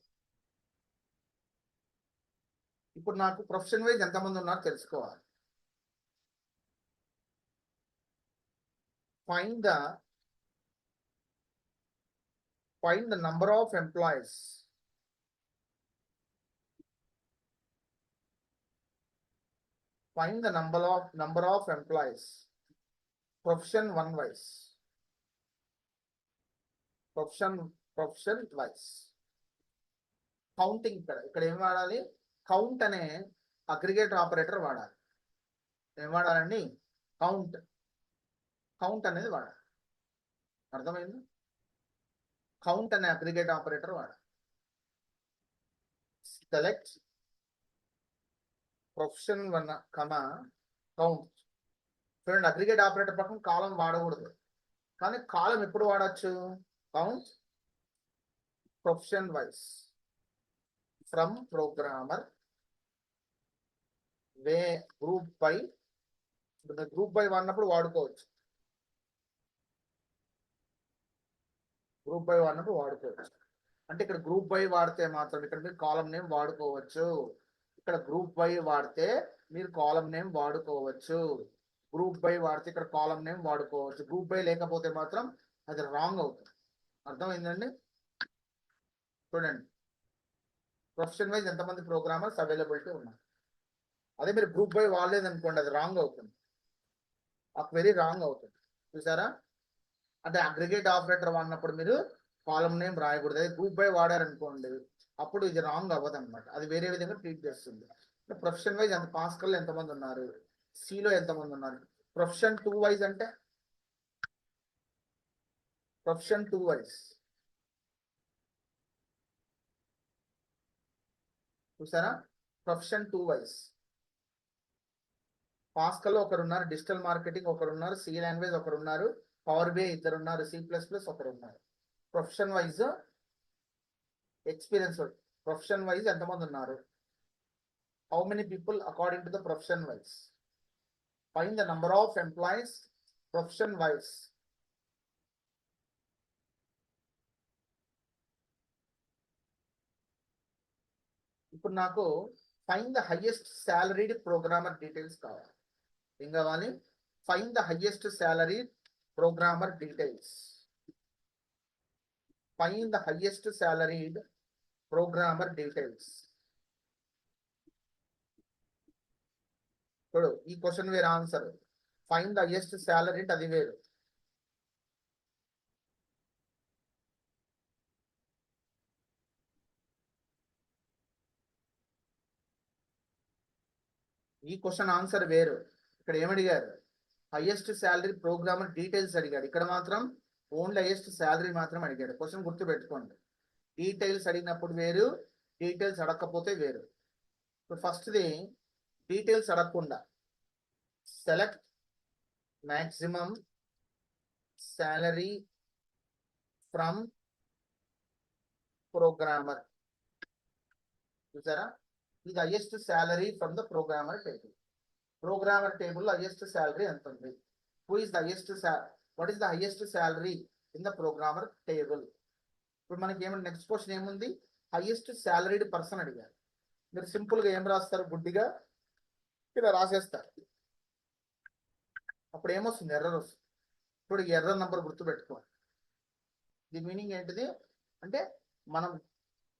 ఇప్పుడు నాకు ప్రొఫెషన్ వైజ్ ఎంతమంది ఉన్నారో తెలుసుకోవాలి. Find the number of employees. Find the number of employees. Profession one wise. Profession wise. Counting ఇక్కడ ఏం వాడాలి? కౌంట్ అనే అగ్రిగేట్ ఆపరేటర్ వాడాలి. ఏం వాడాలండి? కౌంట్ అనేది వాడాలి. అర్థమైంది? కౌంట్ అనే అగ్రిగేట్ ఆపరేటర్ వాడాలి. Select profession one comma count. చూడండి, అగ్రిగేట్ ఆపరేటర్ పక్కన కాలం వాడకూడదు, కానీ కాలం ఎప్పుడు వాడచ్చు? Count profession wise from programmer way group by. Group by వాడినప్పుడు వాడుకోవచ్చు, గ్రూప్ బై వాడినప్పుడు వాడుకోవచ్చు. అంటే ఇక్కడ గ్రూప్ బై వాడితే మాత్రం ఇక్కడ మీరు కాలం నేమ్ వాడుకోవచ్చు. ఇక్కడ గ్రూప్ బై వాడితే మీరు కాలం నేమ్ వాడుకోవచ్చు. గ్రూప్ బై వాడితే ఇక్కడ కాలం నేమ్ వాడుకోవచ్చు. గ్రూప్ బై లేకపోతే మాత్రం అది రాంగ్ అవుతుంది. అర్థమైందండి? చూడండి, ప్రొఫెషన్ వైజ్ ఎంతమంది ప్రోగ్రామర్స్ అవైలబిలిటీ ఉన్నారు. అదే మీరు గ్రూప్ బై వాడలేదనుకోండి, అది రాంగ్ అవుతుంది, ఆ క్వెరీ రాంగ్ అవుతుంది. చూసారా? అంటే అగ్రిగేట్ ఆపరేటర్ వాడినప్పుడు మీరు కాలం నేమ్ రాయకూడదు. అదే గ్రూప్ బై వాడారనుకోండి, అప్పుడు ఇది రాంగ్ అవ్వదు అనమాట, అది వేరే విధంగా ట్రీట్ చేస్తుంది. ప్రొఫెషన్ వైజ్ ఎంత పాస్కల్ ఎంతమంది ఉన్నారు, సిలో ఎంతమంది ఉన్నారు. ప్రొఫెషన్ టూ వైజ్ అంటే ప్రొఫెషన్ టూ వైజ్ చూసారా? ప్రొఫెషన్ టూ వైజ్ పాస్కల్ ఒకరు ఉన్నారు, డిజిటల్ మార్కెటింగ్ ఒకరు ఉన్నారు, సి లాంగ్వేజ్ ఒకరు ఉన్నారు, పవర్ బి ఇద్దరు ఉన్నారు, C++ ఒకరు ఉన్నారు. Profession wise experience, profession wise ఎంతమంది ఉన్నారు, how many people according to the profession wise. Find the number of employees profession wise. ఇప్పుడు నాకు find the highest salaried programmer details కావాలి. ఏం కావాలి? Find the highest salary programmer details. Find the highest salaried programmer details. చూడు, ఈ question వేరే answer. Find the highest salary అది వేరు. ఈ క్వశ్చన్ ఆన్సర్ వేరు. ఇక్కడ ఏమడిగారు? హైయెస్ట్ శాలరీ ప్రోగ్రామర్ డీటెయిల్స్ అడిగాడు. ఇక్కడ మాత్రం ఓన్లీ హైయెస్ట్ శాలరీ మాత్రం అడిగాడు. క్వశ్చన్ గుర్తు పెట్టుకోండి, డీటెయిల్స్ అడిగినప్పుడు వేరు, డీటెయిల్స్ అడగకపోతే వేరు. ఇప్పుడు ఫస్ట్ది డీటెయిల్స్ అడగకుండా select maximum salary from programmer. చూసారా? ఇది highest salary from the programmer table. Programmer table highest salary ఎంత ఉంది? Who is the highest what is the highest salary in the programmer table? ఇప్పుడు మనకి ఏమన్నా నెక్స్ట్ క్వశ్చన్ ఏముంది? Highest salaried person అడిగారు. మీరు సింపుల్ గా ఏం రాస్తారు? గుడ్డిగా ఇలా రాసేస్తారు. అప్పుడు ఏమొస్తుంది? ఎర్రర్ వస్తుంది. ఇప్పుడు ఎర్రర్ నంబర్ గుర్తుపెట్టుకోవాలి. దీని మీనింగ్ ఏంటిది అంటే మనం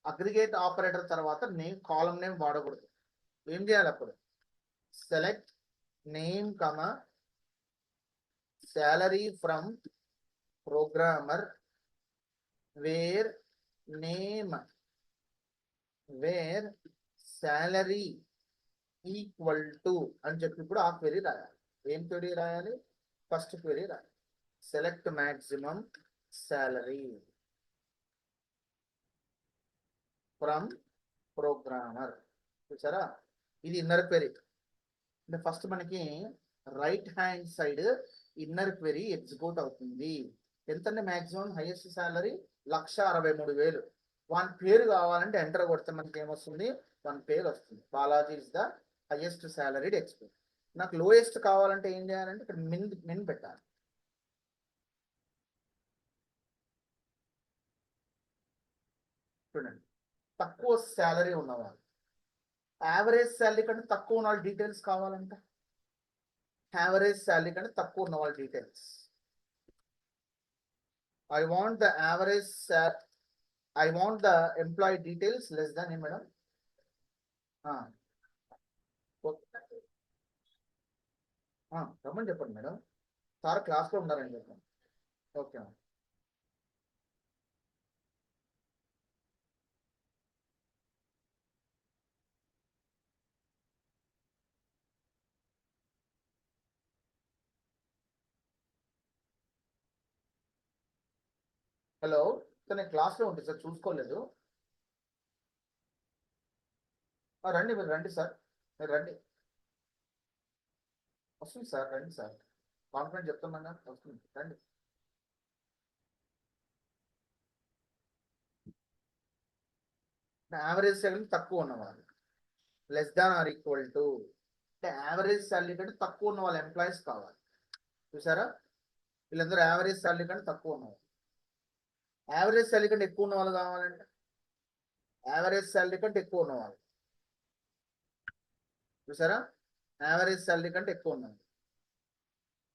అగ్రిగేట్ ఆపరేటర్ తర్వాత నేమ్ కాలం నేమ్ వాడకూడదు. ఏం చేయాలి అప్పుడు? Select name comma salary from programmer where name where salary equal to అని చెప్పి ఇప్పుడు ఆ క్వెరీ రాయాలి. ఏం క్వెరీ రాయాలి? ఫస్ట్ క్వెరీ రాయాలి. Select maximum salary from programmer. చూసారా? ఇది ఇన్నర్ క్వెరీ. అంటే ఫస్ట్ మనకి right hand side inner query execute అవుతుంది. ఎంతంటే మ్యాక్సిమం హైయెస్ట్ శాలరీ 1,63,000. వన్ పేరు కావాలంటే ఎంటర్ కొడితే మనకి ఏమొస్తుంది? వన్ పేరు వస్తుంది. Balaji is the highest salaried expert. నాకు లోయెస్ట్ కావాలంటే ఏం చేయాలంటే ఇక్కడ మిన్ పెట్టాలి. చూడండి, తక్కువ శాలరీ ఉన్నవాళ్ళు, యావరేజ్ శాలరీ కంటే తక్కువ ఉన్న వాళ్ళ డీటెయిల్స్ కావాలంట. యావరేజ్ శాలరీ కంటే తక్కువ ఉన్న వాళ్ళ details. I want the average I want the employee details less than A madam? రమ్మని చెప్పండి మేడం. సార్ క్లాస్లో ఉన్నారని చెప్పండి. ఓకే. హలో సార్, నేను క్లాస్లో ఉంటుంది సార్, చూసుకోలేదు. రండి, మీరు రండి సార్, మీరు రండి. వస్తుంది సార్, రండి సార్. కాన్ఫిడెంట్ చెప్తున్నాగా, వస్తుంది, రండి. యావరేజ్ శాలరీ తక్కువ ఉన్నవాళ్ళు less than or equal to, అంటే యావరేజ్ శాలరీ కంటే తక్కువ ఉన్న వాళ్ళ ఎంప్లాయీస్ కావాలి. చూసారా? వీళ్ళందరూ యావరేజ్ శాలరీ కంటే తక్కువ ఉన్నవాళ్ళు. యావరేజ్ శాలరీ కంటే ఎక్కువ ఉన్న వాళ్ళు కావాలంటే యావరేజ్ శాలరీ కంటే ఎక్కువ ఉన్నవాళ్ళు. చూసారా? యావరేజ్ శాలరీ కంటే ఎక్కువ ఉన్నది.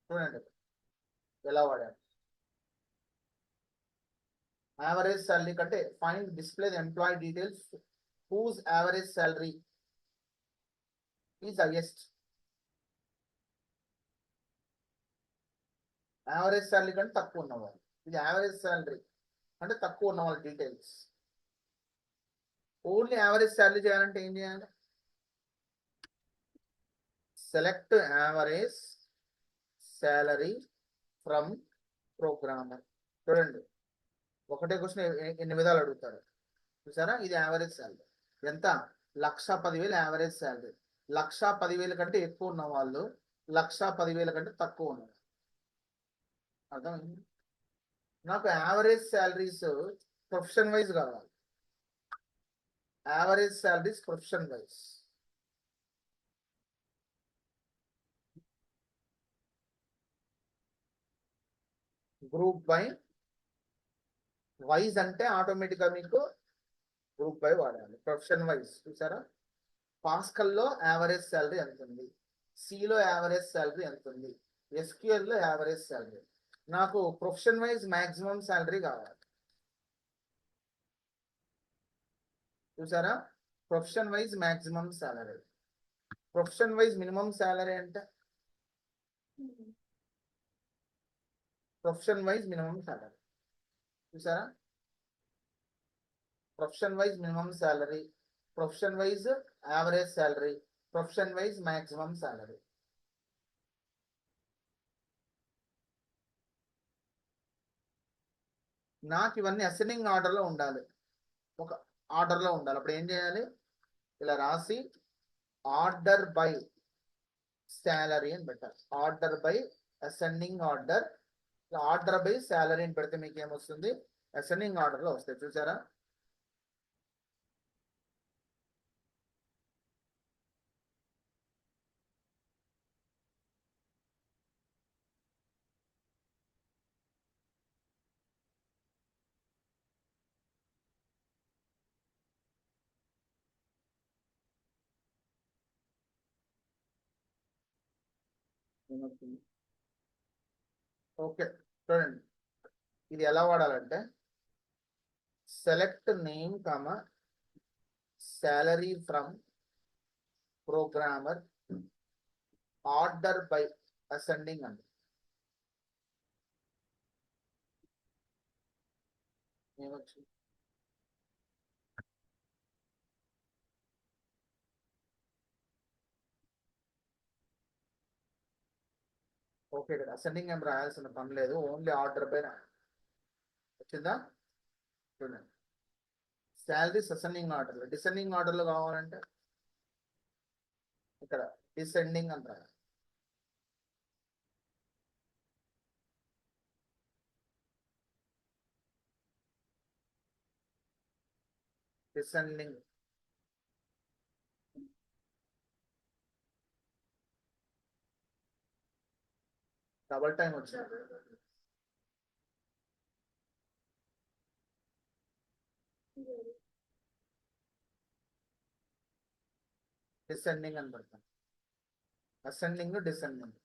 చూడండి ఎలా వాడారు. యావరేజ్ శాలరీ కంటే find display the employee details whose average salary is highest. Average salary కంటే తక్కువ ఉన్నవాళ్ళు. ఇది యావరేజ్ శాలరీ అంటే తక్కువ ఉన్న వాళ్ళ డీటెయిల్స్. ఓన్లీ యావరేజ్ శాలరీ చేయాలంటే ఏం చేయాలి? Select average salary from programmer. చూడండి, ఒకటే క్వశ్చన్ ఎన్ని విధాలు అడుగుతారు. చూసారా? ఇది యావరేజ్ శాలరీ ఎంత? 1,10,000 యావరేజ్ శాలరీ. 1,10,000 కంటే ఎక్కువ ఉన్న వాళ్ళు, 1,10,000 కంటే తక్కువ ఉన్నవాళ్ళు. అర్థమైంది? నాకు యావరేజ్ శాలరీస్ ప్రొఫెషన్ వైజ్ కావాలి. Average salaries profession wise. Group by wise అంటే ఆటోమేటిక్గా మీకు గ్రూప్ బై వాడాలి. Profession wise. చూసారా? పాస్కల్లో యావరేజ్ శాలరీ ఎంత ఉంది, సిలో యావరేజ్ శాలరీ ఎంత ఉంది, ఎస్క్యూఎల్లో యావరేజ్ శాలరీ. నాకు ప్రొఫెషన్ వైజ్ మాక్సిమం శాలరీ కావాలి. చూసారా? Profession wise maximum salary. Profession wise minimum salary అంటే ప్రొఫెషన్ వైజ్ మినిమం శాలరీ. చూసారా? Profession wise minimum salary, profession wise average salary, profession wise maximum salary. నాకు ఇవన్నీ ascending ఆర్డర్లో ఉండాలి. ఒక ఆర్డర్లో ఉండాలి. అప్పుడు ఏం చేయాలి? ఇలా రాసి ఆర్డర్ బై శాలరీ అని పెట్టాలి. Order by ascending order. Order by salary అని పెడితే మీకు ఏమొస్తుంది? అసెండింగ్ ఆర్డర్లో వస్తాయి. చూసారా? ఓకే, చూడండి ఇది ఎలా వాడాలంటే select name comma salary from programmer order by ascending అండి. ఏమొచ్చింది? ఓకే, ఇక్కడ అసెండింగ్ ఏం రాయాల్సిన పని లేదు, ఓన్లీ ఆర్డర్ బై వచ్చిందా? చూడండి శాలరీస్ అసెండింగ్ ఆర్డర్, డిసెండింగ్ ఆర్డర్లో కావాలంటే ఇక్కడ డిసెండింగ్ అని రాయాలి. డిసెండింగ్ డబల్ టైం వచ్చింది. డిసెండింగ్ అని పెడతాను, అసెండింగ్ డిసెండింగ్.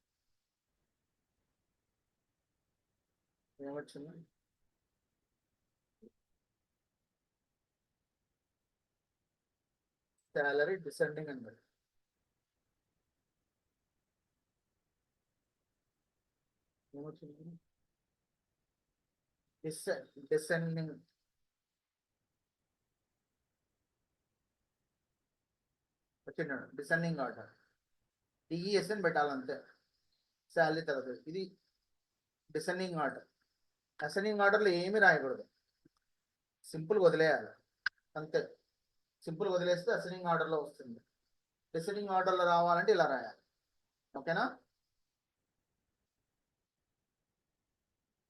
ఏమొచ్చింది? శాలరీ డిసెండింగ్ అని పెడతాను. ఏమొచ్చింది? డిసెండింగ్ వచ్చిండు, డిసెండింగ్ ఆర్డర్ డిఈఎస్ అని పెట్టాలంతే. శాలరీ తర్వాత ఇది డిసెండింగ్ ఆర్డర్. అసెండింగ్ ఆర్డర్లో ఏమీ రాయకూడదు, సింపుల్ వదిలేయాలి అంతే. సింపుల్ వదిలేస్తే అసెండింగ్ ఆర్డర్లో వస్తుంది. డిసెండింగ్ ఆర్డర్లో రావాలంటే ఇలా రాయాలి. ఓకేనా?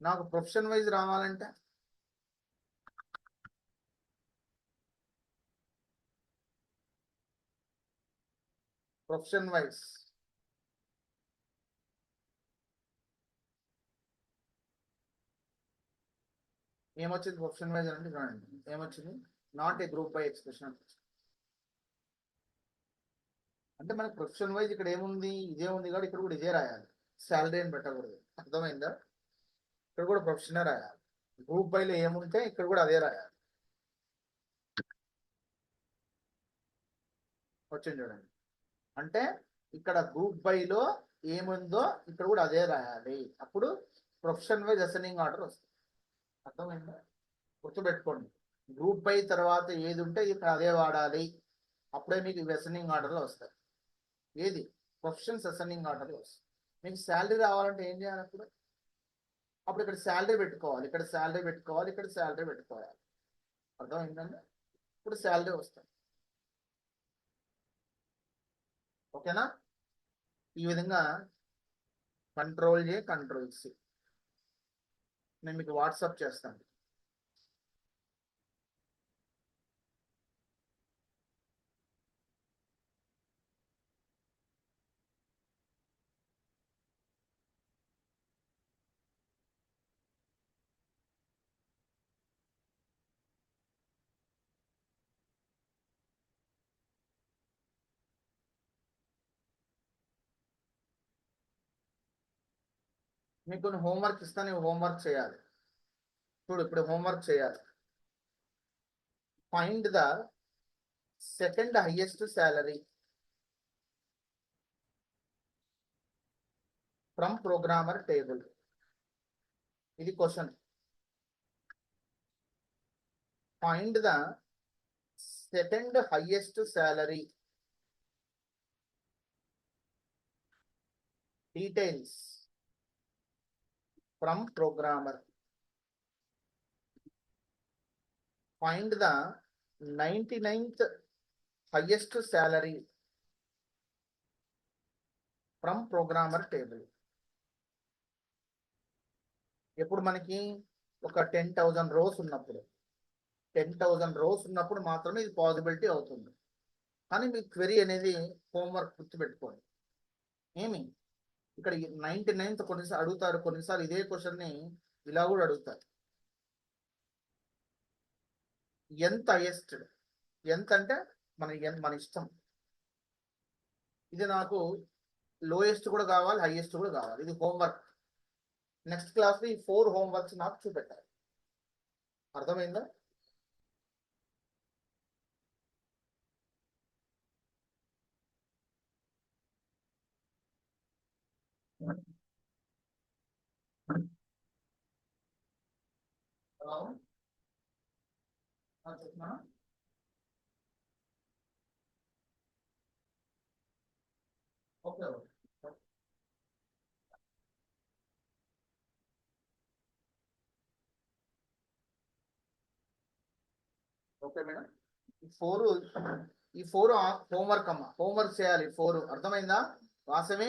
నాకు ప్రొఫెషన్ వైజ్ రావాలంటే ప్రొఫెషన్ వైజ్ ఏమొచ్చింది? ప్రొఫెషన్ వైజ్ అంటే చూడండి ఏమొచ్చింది, not a group by expression. అంటే మనకి ప్రొఫెషన్ వైజ్ ఇక్కడ ఏముంది, ఇదే ఉంది కాబట్టి ఇక్కడ కూడా ఇదే రాయాలి, శాలరీ అని పెట్టకూడదు. అర్థమైందా? ఇక్కడ కూడా ప్రొఫెషనే రాయాలి. గ్రూప్ బైలో ఏముంటే ఇక్కడ కూడా అదే రాయాలి. వచ్చింది చూడండి, అంటే ఇక్కడ గ్రూప్ బైలో ఏముందో ఇక్కడ కూడా అదే రాయాలి, అప్పుడు ప్రొఫెషన్ వైజ్ అసెండింగ్ ఆర్డర్ వస్తుంది. అర్థమైందా? గుర్తుపెట్టుకోండి, గ్రూప్ బై తర్వాత ఏది ఉంటే ఇక్కడ అదే వాడాలి, అప్పుడే మీకు అసెండింగ్ ఆర్డర్లో వస్తాయి. ఏది? ప్రొఫెషన్స్ అసెండింగ్ ఆర్డర్లో వస్తాయి. మీకు శాలరీ రావాలంటే ఏం చేయాలి? అప్పుడు ఇక్కడ శాలరీ పెట్టుకోవాలి, ఇక్కడ శాలరీ పెట్టుకోవాలి, ఇక్కడ శాలరీ పెట్టుకోవాలి. అర్థమైందండి? ఇప్పుడు శాలరీ వస్తుంది. ఓకేనా? ఈ విధంగా కంట్రోల్ ఏ కంట్రోల్ సి నేను మీకు వాట్సాప్ చేస్తాను. మీకు కొన్ని హోంవర్క్ ఇస్తాను, హోంవర్క్ చేయాలి. చూడు ఇప్పుడు హోంవర్క్ చేయాలి. Find the second highest salary from programmer table. ఇది question. Find the second highest salary details from programmer. Find the 99th highest salary from programmer table. ఎప్పుడు మనకి ఒక 10,000 రోస్ ఉన్నప్పుడు 10,000 రోస్ ఉన్నప్పుడు మాత్రమే ఇది పాసిబిలిటీ అవుతుంది. కానీ మీ క్వెరీ అనేది హోంవర్క్ గుర్తుపెట్టుకోండి. ఏమి ఇక్కడ 99th కొన్నిసార్లు అడుగుతారు, కొన్నిసార్లు ఇదే క్వశ్చన్ని ఇలా కూడా అడుగుతారు. ఎంత హైయెస్ట్, ఎంత అంటే మన ఇష్టం. ఇది నాకు లోయెస్ట్ కూడా కావాలి, హైయెస్ట్ కూడా కావాలి. ఇది హోంవర్క్. నెక్స్ట్ క్లాస్ లో ఈ 4 హోంవర్క్స్ నాకు చూపెట్టాలి. అర్థమైందా? హలో, చెప్తున్నా. Okay okay okay madam. ఈ ఫోర్ హోంవర్క్ అమ్మా, హోంవర్క్ చేయాలి 4. అర్థమైందా వాసవి?